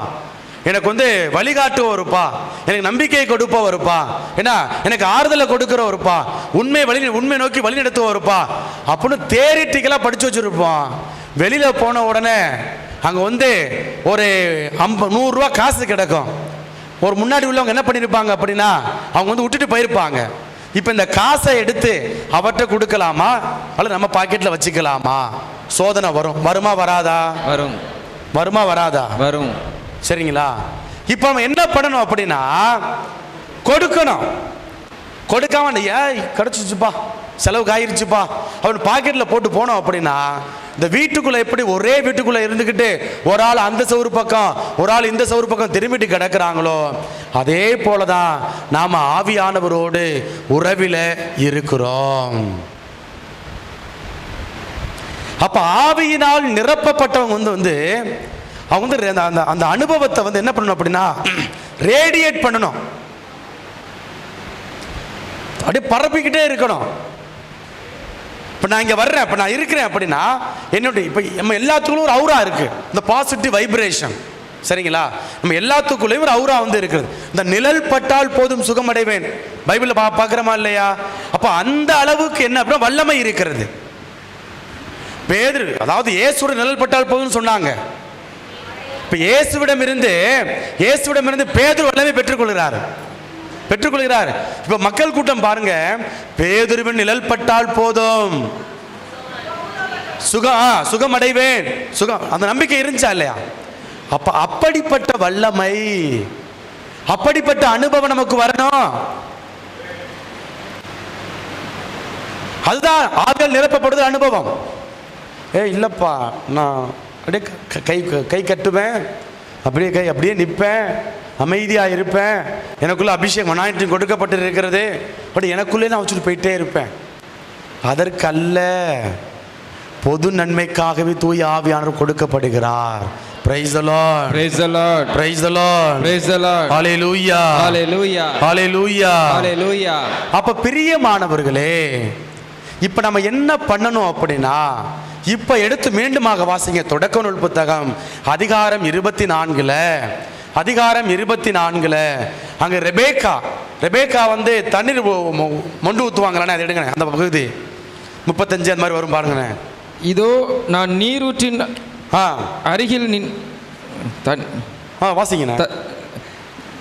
எனக்கு வழிகாட்டுவருப்பா, எனக்கு நம்பிக்கை கொடுப்பவருப்பா, என்ன எனக்கு ஆறுதலை கொடுக்கிறவருப்பா, உண்மை நோக்கி வழி நடத்துவருப்பா அப்படின்னு தேரிட்டிக்கலா படிச்சு வச்சிருப்போம். வெளியில போன உடனே அங்க ஒரு 100 ரூபா காசு கிடக்கும். ஒரு முன்னாடி உள்ளவங்க என்ன பண்ணிருப்பாங்க அப்படின்னா, அவங்க விட்டுட்டு போயிருப்பாங்க. இப்ப இந்த காசை எடுத்து அவர்கிட்ட கொடுக்கலாமா அல்லது நம்ம பாக்கெட்ல வச்சுக்கலாமா? சோதனை வரும். வருமா வராதா? வரும். வருமா வராதா? வரும். சரிங்களா? இப்ப நம்ம என்ன பண்ணணும் அப்படின்னா, கொடுக்கணும். கொடுக்காம கிடைச்சிச்சுப்பா, செலவுக்கு ஆயிருச்சுப்பா அவன் பாக்கெட்ல போட்டு போனோம் அப்படின்னா, இந்த வீட்டுக்குள்ள எப்படி ஒரே வீட்டுக்குள்ள இருந்துகிட்டு ஒரு ஆள் அந்த சவுறு பக்கம் ஒரு ஆள் இந்த சவுறு பக்கம் திரும்பிட்டு கிடக்குறாங்களோ, அதே போலதான் நாம ஆவியானவரோடு உறவில இருக்கிறோம். அப்ப ஆவியினால் நிரப்பப்பட்டவங்க அவங்க அந்த அனுபவத்தை என்ன பண்ணணும் அப்படின்னா, ரேடியேட் பண்ணணும், அப்படியே பரப்பிக்கிட்டே இருக்கணும். இப்போ நான் இங்கே வர்றேன், இப்போ நான் இருக்கிறேன் அப்படின்னா என்னுடைய இப்போ நம்ம எல்லாத்துக்குள்ளும் ஒரு அவுரா இருக்கு, இந்த பாசிட்டிவ் வைப்ரேஷன். சரிங்களா? நம்ம எல்லாத்துக்குள்ளேயும் ஒரு அவுரா இருக்கிறது. இந்த நிழல் பட்டால் போதும் சுகமடைவேன் பைபிளில் பார்க்குறோமா இல்லையா? அப்போ அந்த அளவுக்கு என்ன அப்படின்னா வல்லமை இருக்கிறது. பேதுரு, அதாவது இயேசுவோட நிழல் பட்டால் போதும்னு சொன்னாங்க. இப்போ இயேசுவிடம் இருந்து பேதுரு வல்லமை பெற்றுக்கொள்கிறார். இப்ப மக்கள் கூட்டம் பாருங்க, பேதுருவின் நிழல் பட்டால் போதும் சுகம் அடைவேன், சுகம், அந்த நம்பிக்கை இருந்துச்சா இல்லையா? அப்ப அப்படிப்பட்ட வல்லமை, அப்படிப்பட்ட அனுபவம் நமக்கு வரணும். அதுதான் ஆவியால் நிரப்பப்படுது அனுபவம். இல்லப்பா நான் அப்படியே கை கட்டுவேன், அப்படியே நிற்பேன், அமைதியாக இருப்பேன், எனக்குள்ள அபிஷேகம் அனாயிண்டிங் கொடுக்கப்பட்டு இருக்கிறது, பட் எனக்குள்ளே நான் வச்சுட்டு போயிட்டே இருப்பேன். அதற்கல்ல, பொது நன்மைக்காகவே தூய ஆவியானவர் கொடுக்கப்படுகிறார். Praise the Lord. Praise the Lord. Praise the Lord. Praise the Lord. Hallelujah. Hallelujah. Hallelujah. Hallelujah. அப்ப பிரியமானவர்களே, இப்ப நம்ம என்ன பண்ணணும் அப்படின்னா, இப்ப எடுத்து மீண்டுமாக வாசிங்க தொடக்க நூல் புத்தகம் அதிகாரம் 24 அங்க ரெபேக்கா தண்ணீர் மொண்டு ஊத்துவாங்களே, அதை எடுங்க, அந்த பகுதி 35 அந்த மாதிரி வரும் பாருங்க. இதோ நான் நீரூற்றின் அருகில் வாசிங்க.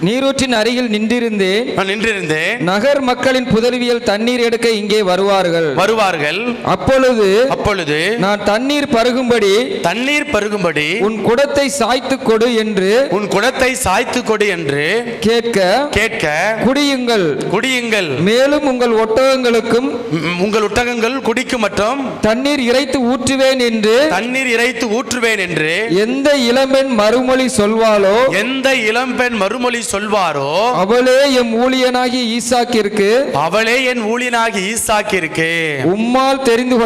நீரூற்றின் அருகில் நின்றிருந்தேன். நகர் மக்களின் புதல்வியல் தண்ணீர் எடுக்க இங்கே வருவார்கள். அப்பொழுது நான் தண்ணீர் பருகும்படி உன் குடத்தை சாய்த்து கொடு என்று கேட்க குடியுங்கள் மேலும் உங்கள் ஒட்டகங்கள் குடிக்கும் மற்றும் தண்ணீர் இறைத்து ஊற்றுவேன் என்று எந்த இளம்பெண் மறுமொழி சொல்வாரோ அவளே என் ஊழியனாகிய ஈசாக்கிற்கு உம்மால் தெரிந்து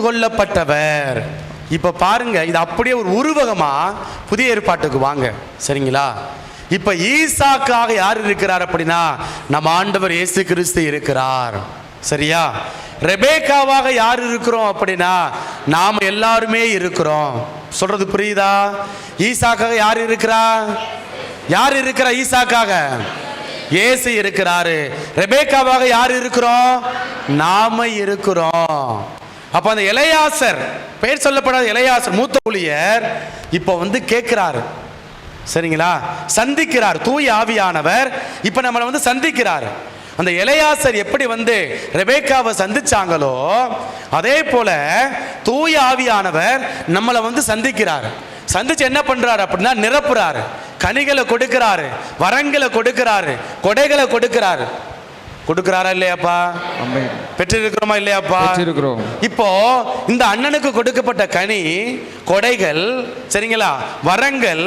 கொள்ளப்பட்டவர். இப்ப பாருங்க, இது அப்படியே ஒரு உருவகமா புதிய ஏற்பாட்டுக்கு வாங்க. சரிங்களா? இப்ப ஈசாக்காக யார் இருக்கிறார் அப்படின்னா, நம்ம ஆண்டவர் இயேசு கிறிஸ்து இருக்கிறார். சரியா? ரெபேக்காவாக யார் இருக்கிறோம் அப்படின்னா, நாம் எல்லாருமே இருக்கிறோம். சொல்றது புரியுதா? ஈசாக்காக யார் இருக்கிறா? ஈசாக்காக இயேசு இருக்கிறாரு. ரெபேக்காவாக யார் இருக்கிறோம்? நாம இருக்கிறோம். அப்ப அந்த எலையாசர், பெயர் சொல்லப்படாத எலையாசர், மூத்த ஊழியர் இப்ப கேட்கிறாரு. சரிங்களா? சந்திக்கிறார். தூய ஆவியானவர் இப்ப நம்மளை சந்திக்கிறார். அந்த எலையாசர் எப்படி ரெபேக்காவை சந்திச்சாங்களோ, அதே போல தூய ஆவியானவர் நம்மளை சந்திக்கிறார். சந்திச்சு என்ன பண்றாரு அப்படின்னா நிரப்புறாரு, கனிகளை கொடுக்கிறாரு, வரங்களை கொடுக்கிறாரு, கொடைகளை கொடுக்கிறாரு. கொடுக்கிறாரா இல்லையாப்பா? பெற்றிருக்கிறோமா இல்லையாப்பா? இப்போ இந்த அண்ணனுக்கு கொடுக்கப்பட்ட கனி, கொடைகள், சரிங்களா, வரங்கள்.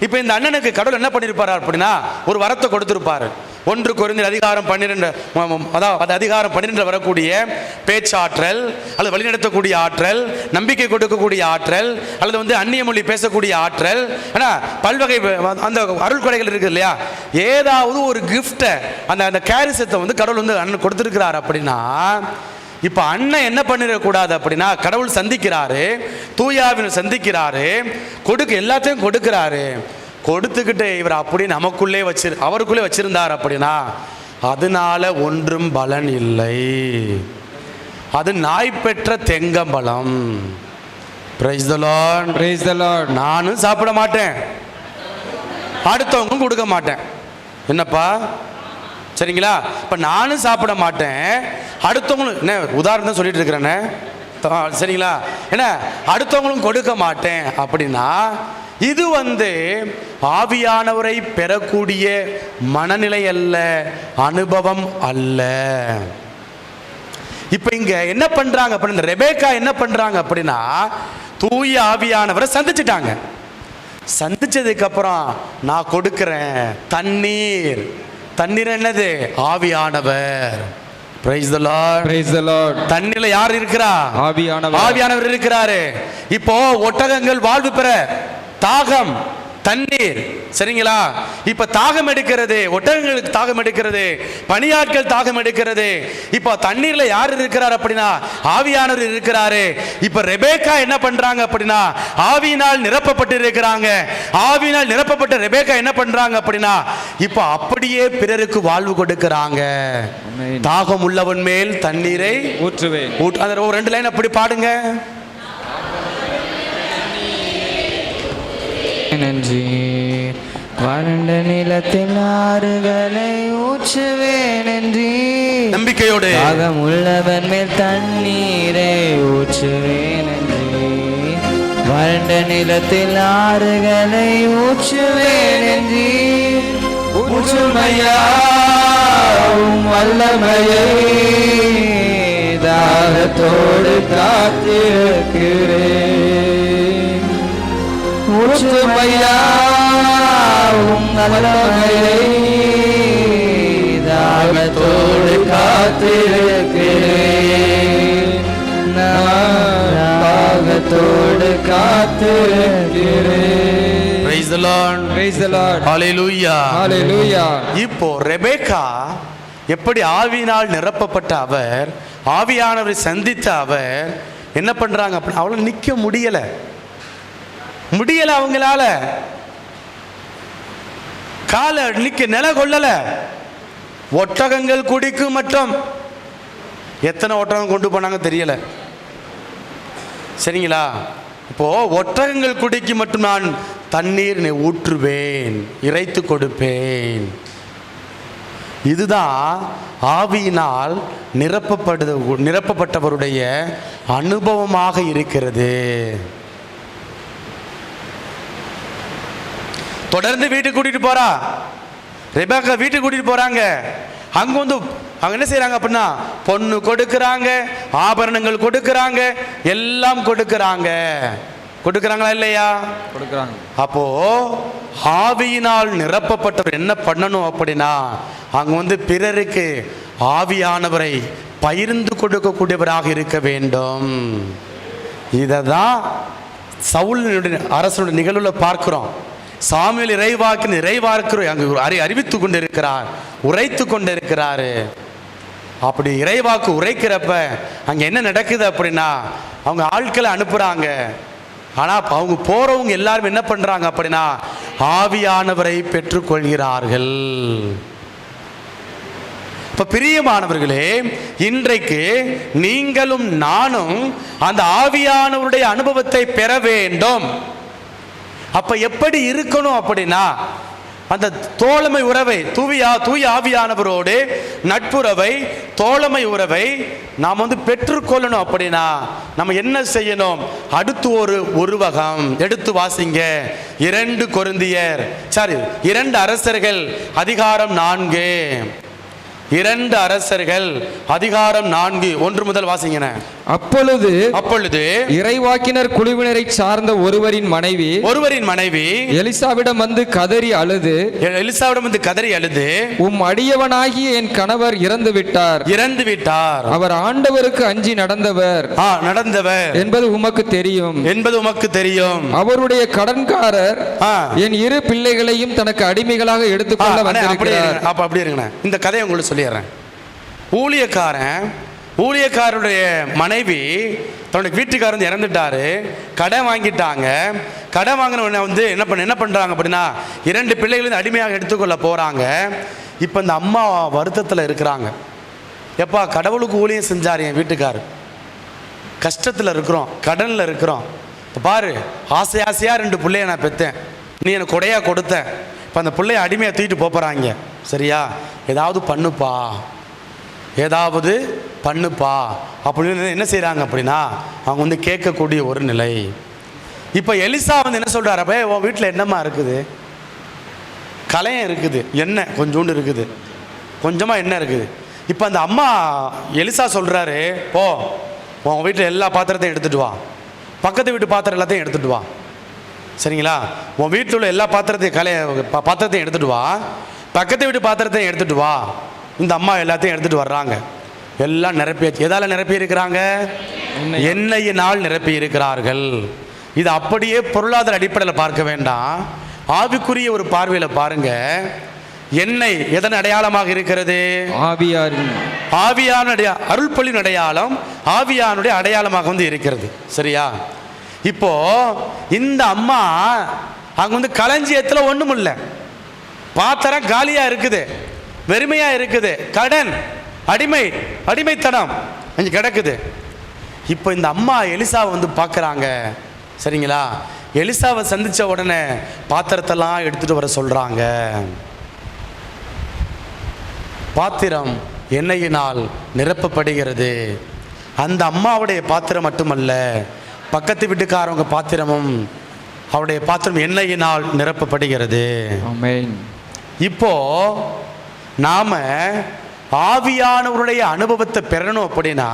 இப்போ இந்த அண்ணனுக்கு கடவுள் என்ன பண்ணிருப்பாரு அப்படின்னா ஒரு வரத்தை கொடுத்திருப்பாரு. 1 கொரிந்தியர் அதிகாரம் 12, அதாவது அதிகாரம் 12 வரக்கூடிய பேச்சாற்றல் அல்லது வழிநடத்தக்கூடிய ஆற்றல், நம்பிக்கை கொடுக்கக்கூடிய ஆற்றல், அல்லது அந்நிய மொழி பேசக்கூடிய ஆற்றல், பல்வகை அந்த அருள் கொடைகள் இருக்கு இல்லையா? ஏதாவது ஒரு கிஃப்டை அந்த கேரிசத்தை கடவுள் அண்ணன் கொடுத்திருக்கிறார் அப்படின்னா, இப்ப அண்ணன் என்ன பண்ணிடக்கூடாது அப்படின்னா, கடவுள் சந்திக்கிறாரு, தூயாவின் சந்திக்கிறாரு, எல்லாத்தையும் கொடுக்கிறாரு, கொடுத்துக்கிட்டு இவர் அப்படி நமக்குள்ளே அவருக்குள்ளே வச்சிருந்தார் அப்படின்னா அதனால ஒன்றும் பலன் இல்லை. அது நாய் பெற்ற தெங்கம்பலம். Praise the Lord, praise the Lord. நானும் சாப்பிட மாட்டேன், அடுத்தவங்களும் கொடுக்க மாட்டேன். என்னப்பா? சரிங்களா? இப்ப நானும் சாப்பிட மாட்டேன், அடுத்தவங்களும், என்ன உதாரணம் சொல்லிட்டு இருக்கிறேன்னு, சரிங்களா, என்ன அடுத்தவங்களும் கொடுக்க மாட்டேன் அப்படின்னா இது ஆவியானவரை பெறக்கூடிய மனநிலை அல்ல, அனுபவம் அல்ல. இப்ப இங்க என்ன பண்றாங்க அப்படின்னா, ரெபேக்கா என்ன பண்றாங்க அப்படின்னா தூய ஆவியானவரை சந்திச்சிட்டாங்க. சந்திச்சதுக்கு அப்புறம் நான் கொடுக்கிறேன் தண்ணீர். தண்ணீர் என்னது? ஆவியானவர். Praise the Lord. Praise the Lord. தண்ணீர்ல யார் இருக்கிறா? ஆவியானவர் இருக்கிறாரு. இப்போ ஒட்டகங்கள் வாழ்வு பெற தாகம், தண்ணீர், சரிங்களா? இப்ப தாகம் எடுக்கிறது, ஒட்டகங்களுக்கு தாகம் எடுக்கிறது, பணியாட்கள் தாகம் எடுக்கிறது. இப்போ தண்ணீர்ல யார் இருக்கிறார் அப்படின்னா ஆவியானவர் இருக்கிறாரு. இப்ப ரெபேக்கா என்ன பண்றாங்க அப்படின்னா ஆவியினால் நிரப்பப்பட்டு இருக்கிறாங்க. ஆவியினால் நிரப்பப்பட்ட ரெபேக்கா என்ன பண்றாங்க அப்படின்னா இப்ப அப்படியே பிறருக்கு வாழ்வு கொடுக்கிறாங்க. தாகம் உள்ளவன் மேல் தண்ணீரை ஊற்றுவேன். அந்த 2 லைன் அப்படி பாடுங்க. நன்றி. வறண்ட நிலத்தில் ஆறுகளை ஊற்றுவேன் நன்றி. நம்பிக்கையோடு தாகம் உள்ளவன் மேல் தண்ணீரை ஊற்றுவேன் நன்றி. வறண்ட நிலத்தில் ஆறுகளை ஊற்றுவேன் நன்றி. ஊற்றுமையா வல்லமையை தாகத்தோடு காத்திருக்கிறேன். தாகத்தோடு காத்திருக்கிறேன். தாகத்தோடு காத்திருக்கிறேன். Praise the Lord. Praise the Lord. Hallelujah. Hallelujah. இப்போ ரெபேக்கா எப்படி ஆவியினால் நிரப்பப்பட்ட அவர், ஆவியானவரை சந்தித்த அவர் என்ன பண்றாங்க அப்படின்னா அவளை நிக்க முடியல. அவங்களால கால நிக்க நில கொள்ளல. ஒட்டகங்கள் குடிக்கு மட்டும் எத்தனை ஒட்டகம் கொண்டு போனாங்க தெரியல, சரிங்களா? இப்போ ஒட்டகங்கள் குடிக்கு மட்டும் நான் தண்ணீர் ஊற்றுவேன், இறைத்து கொடுப்பேன். இதுதான் ஆவியினால் நிரப்பப்பட்டவருடைய அனுபவமாக இருக்கிறது. தொடர்ந்து வீட்டுக்கு கூட்டிட்டு போறா ரெபேக்கா, வீட்டுக்கு கூட்டிட்டு போறாங்க. அங்க அவங்க என்ன செய்யறாங்க அப்படின்னா பொண்ணு கொடுக்கறாங்க, ஆபரணங்கள் கொடுக்கறாங்க, எல்லாம் கொடுக்கறாங்களா இல்லையா? கொடுக்கறாங்க. அப்போ ஆவியினால் நிரப்பப்பட்டவர் என்ன பண்ணணும் அப்படின்னா அங்க பிறருக்கு ஆவியானவரை பகிர்ந்து கொடுக்கக்கூடியவராக இருக்க வேண்டும். இததான் சவுல் அரசனுடைய நிகழ்வுல பார்க்கிறோம். சாமுவேல் இறைவாக்கு அங்கு அறிவித்து கொண்டிருக்கிறார், உரைத்து கொண்டிருக்கிறாரு. அப்படி இறைவாக்கு உரைக்கிறப்ப அங்க என்ன நடக்குது அப்படின்னா அவங்க ஆட்களை அனுப்புறாங்க. ஆனா அவங்க போறவங்க எல்லாரும் என்ன பண்றாங்க அப்படின்னா ஆவியானவரை பெற்றுக்கொள்கிறார்கள். இப்ப பிரியமானவர்களே, இன்றைக்கு நீங்களும் நானும் அந்த ஆவியானவருடைய அனுபவத்தை பெற வேண்டும். அப்ப எப்படி இருக்கணும் அப்படின்னா அந்த தோழமை உறவை தூய ஆவியானவரோடு நட்புறவை, தோழமை உறவை நாம் வந்து பெற்றுக்கொள்ளணும். அப்படின்னா நம்ம என்ன செய்யணும்? அடுத்து ஒரு உருவகம் எடுத்து வாசிங்க. 2 அரசர்கள் அதிகாரம் 4. 2 அரசர்கள் அதிகாரம் 4 1 முதல் வாசிங்கன. அப்பொழுது இறைவாக்கினர் குழுவினரை சார்ந்த ஒருவரின் மனைவி எலிசாவிடம் வந்து கதறி அழுது உம் அடியவனாகிய என் கணவர் இறந்து விட்டார். அவர் ஆண்டவருக்கு அஞ்சி நடந்தவர் என்பது உமக்கு தெரியும். அவருடைய கடன்காரர் என் 2 பிள்ளைகளையும் தனக்கு அடிமைகளாக எடுத்துக்கொள்ள வந்திருக்கிறார். அப்படி இருங்க, இந்த கதையை உங்களுக்கு சொல்லிடுறேன். ஊழியக்காரருடைய மனைவி தன்னுடைய வீட்டுக்காரர் இறந்துட்டாரு, கடன் வாங்கிட்டாங்க. கடன் வாங்கின உடனே வந்து என்ன பண்ணுறாங்க அப்படின்னா 2 பிள்ளைகளையும் அடிமையாக எடுத்துக்கொள்ள போகிறாங்க. இப்போ இந்த அம்மா வருத்தத்தில் இருக்கிறாங்க. எப்பா, கடவுளுக்கு ஊழியம் செஞ்சார் என் வீட்டுக்காரர், கஷ்டத்தில் இருக்கிறோம், கடனில் இருக்கிறோம். இப்போ பாரு, ஆசையாக 2 பிள்ளைய நான் பெற்றேன், நீ எனக்கு கொடையாக கொடுத்த. இப்போ அந்த பிள்ளைய அடிமையாக தூக்கிட்டு போகிறாங்க. சரியா? ஏதாவது பண்ணுப்பா அப்படின்னு என்ன செய்கிறாங்க அப்படின்னா அவங்க வந்து கேட்கக்கூடிய ஒரு நிலை. இப்போ எலிசா வந்து என்ன சொல்கிறார்? அப்போ உன் வீட்டில் என்னம்மா இருக்குது? கலையம் இருக்குது, எண்ணெய் கொஞ்சோண்டு இருக்குது, கொஞ்சமாக எண்ணெய் இருக்குது. இப்போ அந்த அம்மா எலிசா சொல்கிறாரு, போ உன் வீட்டில் எல்லா பாத்திரத்தையும் எடுத்துகிட்டு வா, பக்கத்து வீட்டு பாத்திரம் எல்லாத்தையும் எடுத்துகிட்டு வா. சரிங்களா? உன் வீட்டில் உள்ள எல்லா பாத்திரத்தையும் எடுத்துகிட்டு வா, பக்கத்து வீட்டு பாத்திரத்தையும் எடுத்துகிட்டு வா. இந்த அம்மா எல்லாத்தையும் எடுத்துகிட்டு வர்றாங்க. எல்லாம் நிரப்பியாச்சு. எதால் நிரப்பி இருக்கிறாங்க? எண்ணெயினால் நிரப்பி இருக்கிறார்கள். இது அப்படியே பொருளாதார அடிப்படையில் பார்க்க வேண்டாம், ஆவிக்குரிய ஒரு பார்வையில் பாருங்க. எண்ணெய் எதன் அடையாளமாக இருக்கிறது? ஆவியானுடைய அருள்பொழியின் அடையாளம், ஆவியானுடைய அடையாளமாக வந்து இருக்கிறது. சரியா? இப்போ இந்த அம்மா அங்க வந்து களஞ்சியத்தில் ஒண்ணும் இல்லை, பாத்திரம் காலியா இருக்குது, வெறுமையா இருக்குது, கடன், அடிமைத்தனம் அங்கே கிடக்குது. இப்போ இந்த அம்மா எலிசாவை வந்து பார்க்குறாங்க. சரிங்களா? எலிசாவை சந்திச்ச உடனே பாத்திரத்தெல்லாம் எடுத்துட்டு வர சொல்றாங்க. பாத்திரம் எண்ணெயினால் நிரப்பப்படுகிறது. அந்த அம்மாவுடைய பாத்திரம் மட்டுமல்ல, பக்கத்து வீட்டுக்காரவங்க பாத்திரமும், அவருடைய பாத்திரம் எண்ணெயினால் நிரப்பப்படுகிறது. ஆமென். இப்போ நாம ஆவியானவருடைய அனுபவத்தை பெறணும் அப்படின்னா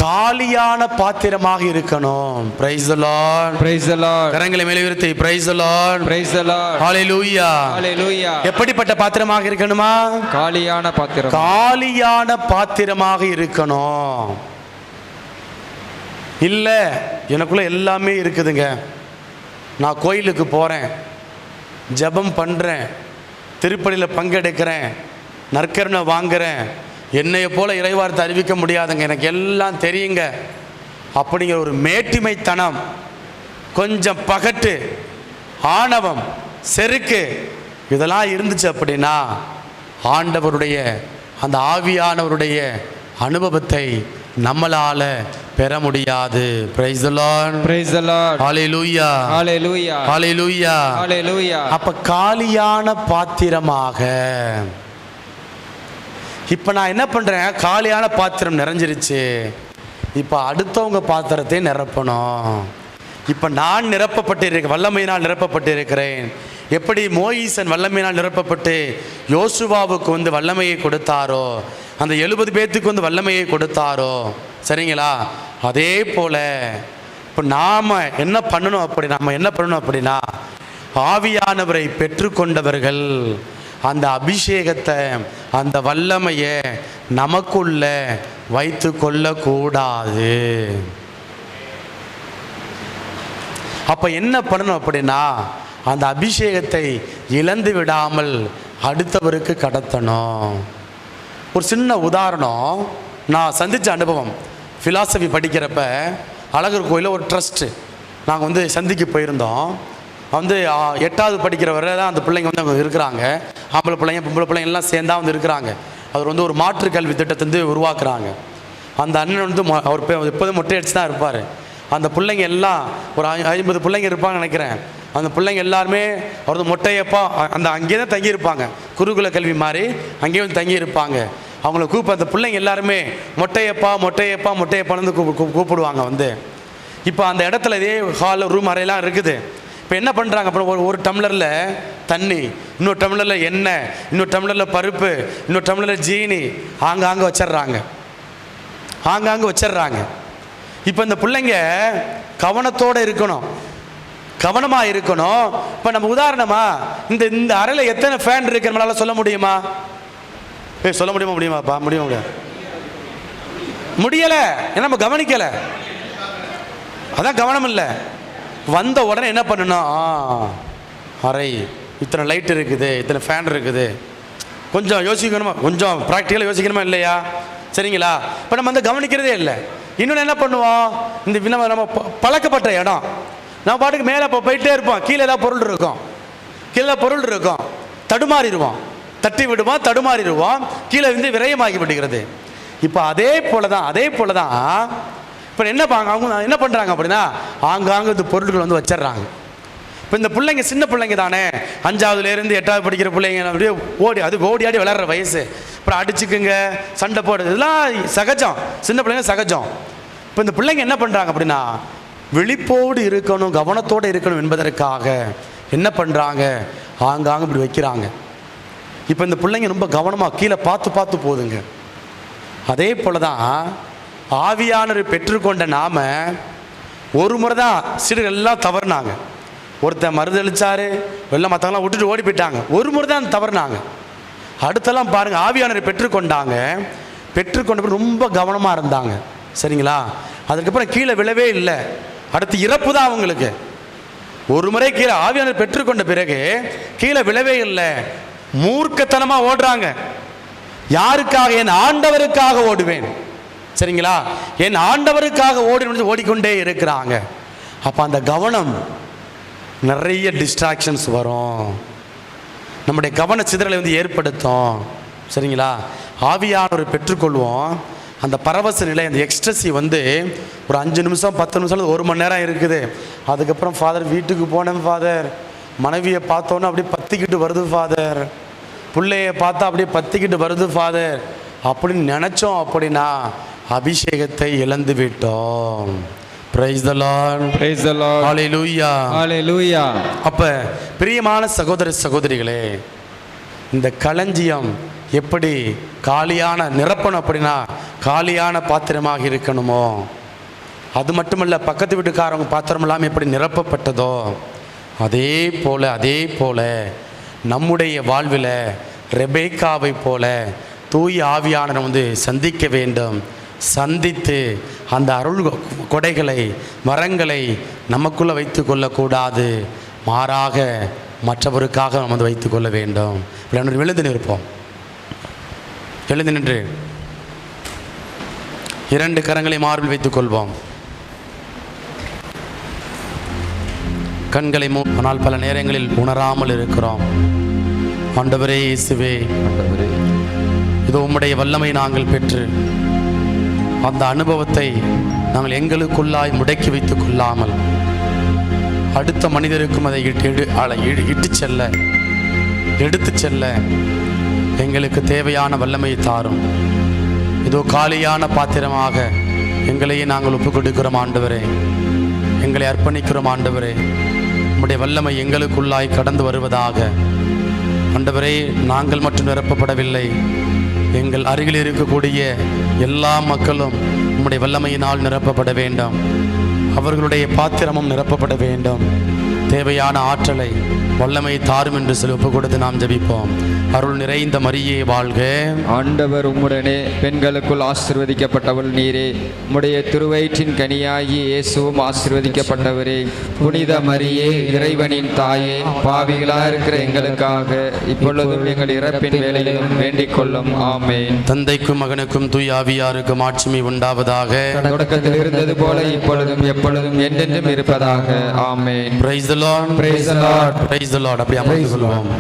காலியான பாத்திரமாக இருக்கணும். Praise the Lord, praise the Lord. கரங்களை மேலே உயர்த்தி praise the Lord, praise the Lord, ஹalleluya, ஹalleluya. எப்படிப்பட்ட பாத்திரமாக இருக்கணுமா? காலியான பாத்திரமாக இருக்கணும். இல்ல எனக்குள்ள எல்லாமே இருக்குதுங்க, நான் கோயிலுக்கு போறேன், ஜெபம் பண்றேன், திருப்பலியில் பங்கெடுக்கிறேன், நற்கருணை வாங்குறேன், என்னைய போல இறைவார்த்தை அறிவிக்க முடியாதுங்க, எனக்கு எல்லாம் தெரியுங்க அப்படிங்கிற ஒரு மேட்டிமைத்தனம், கொஞ்சம் பகட்டு, ஆணவம், செருக்கு இதெல்லாம் இருந்துச்சு அப்படின்னா ஆண்டவருடைய அந்த ஆவியானவருடைய அனுபவத்தை நம்மளால பெற முடியாது. Praise the Lord, praise the Lord, ஹalleluya, ஹalleluya, ஹalleluya, ஹalleluya. அப்ப காலியான பாத்திரமாக இப்ப நான் என்ன பண்றேன்? காலியான பாத்திரம் நிறைஞ்சிருச்சு, இப்ப அடுத்தவங்க பாத்திரத்தை நிரப்பணும். இப்ப நான் நிரப்பப்பட்டிருக்கேன், வல்லமையினால் நிரப்பப்பட்டிருக்கிறேன். எப்படி மோயிசன் வல்லமையினால் நிரப்பப்பட்டு யோசுவாவுக்கு வந்து வல்லமையை கொடுத்தாரோ, அந்த 70 பேத்துக்கு வந்து வல்லமையை கொடுத்தாரோ, சரிங்களா? அதே போல இப்போ நாம் என்ன பண்ணணும் அப்படின்னா ஆவியானவரை பெற்றுக்கொண்டவர்கள் அந்த அபிஷேகத்தை, அந்த வல்லமையை நமக்குள்ள வைத்து கொள்ளக்கூடாது. அப்போ என்ன பண்ணணும் அப்படின்னா அந்த அபிஷேகத்தை இழந்து விடாமல் அடுத்தவருக்கு கடத்தணும். ஒரு சின்ன உதாரணம், நான் சந்தித்த அனுபவம். ஃபிலாசபி படிக்கிறப்ப அழகர் கோயிலில் ஒரு ட்ரஸ்ட்டு நாங்கள் வந்து சந்திக்க போயிருந்தோம். வந்து 8வது படிக்கிற வரை தான் அந்த பிள்ளைங்க வந்து அங்கே இருக்கிறாங்க. ஆம்பளை பிள்ளைங்க பொம்பளை பிள்ளைங்க எல்லாம் சேர்ந்தா வந்து இருக்கிறாங்க. அவர் வந்து ஒரு மாற்று கல்வி திட்டத்தை வந்து உருவாக்குறாங்க. அந்த அண்ணன் வந்து அவர் எப்போதும் மொட்டை அடிச்சு தான் இருப்பார். அந்த பிள்ளைங்க எல்லாம் ஒரு 50 பிள்ளைங்க இருப்பாங்கன்னு நினைக்கிறேன். அந்த பிள்ளைங்க எல்லாருமே அவரது மொட்டையப்பா அந்த அங்கேயே தான் தங்கியிருப்பாங்க, குருகுல கல்வி மாதிரி அங்கேயே வந்து தங்கியிருப்பாங்க. அவங்கள அந்த பிள்ளைங்க எல்லாருமே மொட்டையப்பா மொட்டையப்பா மொட்டையப்பான்னு கூப்பிடுவாங்க வந்து. இப்போ அந்த இடத்துல இதே ஹால் ரூம் அறையெல்லாம் இருக்குது. இப்போ என்ன பண்ணுறாங்க, அப்புறம் ஒரு டம்ளரில் தண்ணி, இன்னொரு டம்ளரில் எண்ணெய், இன்னொரு டம்ளரில் பருப்பு, இன்னொரு டம்ளரில் ஜீனி ஆங்காங்கே வச்சிட்றாங்க. இப்போ இந்த பிள்ளைங்க கவனத்தோடு இருக்கணும், கவனமாக இருக்கணும். இப்போ நம்ம உதாரணமாக இந்த அறையில் எத்தனை ஃபேன் இருக்கு நம்மளால சொல்ல முடியுமா? சொல்ல முடியுமாப்பா? முடியலை. ஏன்னா நம்ம கவனிக்கலை, அதான் கவனம் இல்லை. வந்த உடனே என்ன பண்ணணும், அறை இத்தனை லைட் இருக்குது, இத்தனை ஃபேன் இருக்குது, கொஞ்சம் யோசிக்கணுமா, கொஞ்சம் ப்ராக்டிக்கலாக யோசிக்கணுமா இல்லையா? சரிங்களா? இப்போ நம்ம வந்து கவனிக்கிறதே இல்லை. இன்னொன்று என்ன பண்ணுவோம், இந்த நம்ம பழக்கப்பட்ட இடம் நம்ம பாட்டுக்கு மேலே போயிட்டே இருப்போம், கீழே ஏதாவது பொருள் இருக்கும், தடுமாறிடுவோம், தட்டி விடுவோம், தடுமாறிடுவோம், கீழே வந்து விரயமாகி விடுகிறது. இப்போ அதே போல தான் இப்போ அவங்க என்ன பண்ணுறாங்க அப்படின்னா, ஆங்காங்க இந்த பொருட்கள் வந்து வச்சிட்றாங்க. இப்போ இந்த பிள்ளைங்க சின்ன பிள்ளைங்க தானே, 5ஆவதுலேருந்து 8ஆவது படிக்கிற பிள்ளைங்க அப்படியே ஓடி ஆடி விளையாடுற வயசு. அப்புறம் அடிச்சுக்குங்க, சண்டை போடுறது, இதெல்லாம் சகஜம், சின்ன பிள்ளைங்க சகஜம். இப்போ இந்த பிள்ளைங்க என்ன பண்ணுறாங்க அப்படின்னா, விழிப்போடு இருக்கணும், கவனத்தோடு இருக்கணும் என்பதற்காக என்ன பண்ணுறாங்க, ஆங்காங்க இப்படி வைக்கிறாங்க. இப்போ இந்த பிள்ளைங்க ரொம்ப கவனமாக கீழே பார்த்து போகுதுங்க. அதே போல தான் ஆவியானவரை பெற்றுக்கொண்ட நாம ஒரு முறை தான் சீடர்கள் எல்லாம் தவறுனாங்க. ஒருத்தன் மறுதளிச்சாரு, எல்லாம் மற்றவங்களாம் விட்டுட்டு ஓடி போயிட்டாங்க. ஒரு முறை தான் தவறுனாங்க. அடுத்தெல்லாம் பாருங்கள், ஆவியானவரை பெற்றுக்கொண்ட ரொம்ப கவனமாக இருந்தாங்க. சரிங்களா? அதுக்கப்புறம் கீழே விழவே இல்லை. அடுத்து இறப்பு தான் அவங்களுக்கு. ஒரு முறை கீழே ஆவியானவரை பெற்றுக்கொண்ட பிறகு கீழே விழவே இல்லை, மூர்க்கத்தனமாக ஓடுறாங்க. யாருக்காக? என் ஆண்டவருக்காக ஓடுவேன். சரிங்களா? என் ஆண்டவருக்காக ஓடிக்கொண்டே இருக்கிறாங்க. அப்போ அந்த கவனம், நிறைய டிஸ்ட்ராக்ஷன்ஸ் வரும், நம்முடைய கவன சிதறலை வந்து ஏற்படுத்தும். சரிங்களா? ஆவியானவரை பெற்றுக்கொள்வோம். அந்த பரவச நிலை, அந்த எக்ஸ்ட்ரஸி வந்து ஒரு 5 நிமிஷம் 10 நிமிஷம் 1 மணி நேரம் இருக்குது. அதுக்கப்புறம் ஃபாதர் வீட்டுக்கு போனேன் ஃபாதர், மனைவியை பார்த்தோன்னே அப்படியே பற்றிக்கிட்டு வருது ஃபாதர், பிள்ளையை பார்த்தா அப்படியே பற்றிக்கிட்டு வருது ஃபாதர் அப்படின்னு நினச்சோம் அப்படின்னா அபிஷேகத்தை இழந்து விட்டோம். Praise the Lord. Praise the Lord. Hallelujah. Hallelujah. அப்ப பிரியமான சகோதர சகோதரிகளே, இந்த களஞ்சியம் எப்படி நிரப்பணும் அப்படின்னா காலியான பாத்திரமாக இருக்கணுமோ, அது மட்டுமல்ல பக்கத்து வீட்டுக்காரவங்க பாத்திரம் இல்லாமல் எப்படி நிரப்பப்பட்டதோ அதே போல நம்முடைய வாழ்வில் ரெபேக்காவை போல தூய ஆவியானவரை வந்து சந்திக்க வேண்டும். சந்தித்து அந்த அருள் கொடைகளை வரங்களை நமக்குள்ளே வைத்து கொள்ளக்கூடாது, மாறாக மற்றவருக்காக நம்ம வந்து வைத்து கொள்ள வேண்டும். எழுந்து நிற்போம். எழுந்து நின்று 2 கரங்களை மார்பில் வைத்துக் கொள்வோம். கண்களை ஆனால் பல நேரங்களில் உணராமல் இருக்கிறோம். ஆண்டவரே இயேசுவே, இதோ உம்முடைய வல்லமை நாங்கள் பெற்று அந்த அனுபவத்தை நாங்கள் எங்களுக்குள்ளாய் முடக்கி வைத்துக் கொள்ளாமல் அடுத்த மனிதருக்கும் அதை எடுத்து செல்ல எங்களுக்கு தேவையான வல்லமையை தாரும். இதோ காலியான பாத்திரமாக எங்களையே நாங்கள் ஒப்புக் கொடுக்கிறோம் ஆண்டவரே, எங்களை அர்ப்பணிக்கிறோம் ஆண்டவரே. உம்முடைய வல்லமை எங்களுக்குள்ளாய் கடந்து வருவதாக. ஆண்டவரே, நாங்கள் மட்டும் நிரப்பப்படவில்லை, எங்கள் அருகில் இருக்கக்கூடிய எல்லா மக்களும் உம்முடைய வல்லமையினால் நிரப்பப்பட வேண்டும். அவர்களுடைய பாத்திரமும் நிரப்பப்பட வேண்டும். தேவையான ஆற்றலை வல்லமை தாரும் என்று சொல்லி ஒப்பு கொடுத்து நாம் ஜெபிப்போம். அருள் நிறைந்த மரியே வாழ்க. ஆண்டவர் உம்முடனே பெண்களுக்குள் ஆசீர்வதிக்கப்பட்டவள் நீரே, உம்முடைய திருவயிற்றின் கனியாகி இயேசுவும் ஆசீர்வதிக்கப்பட்டவரே. புனித மரியே, இறைவனின் தாயே, பாவிகளாக இருக்கிற எங்களுக்காக இப்பொழுதும் எங்கள் இறப்பின் வேளையிலும் வேண்டிக் கொள்ளும். ஆமென். தந்தைக்கும் மகனுக்கும் தூய ஆவியாருக்கும் ஆட்சிமை உண்டாவதாக. தொடக்கத்தில் இருந்தது போல இப்பொழுதும் எப்பொழுதும் என்றென்றும் இருப்பதாக. ஆமென். Praise the Lord. Praise the Lord. Praise the Lord. அப்படி அமர்ந்து கொள்வோம்.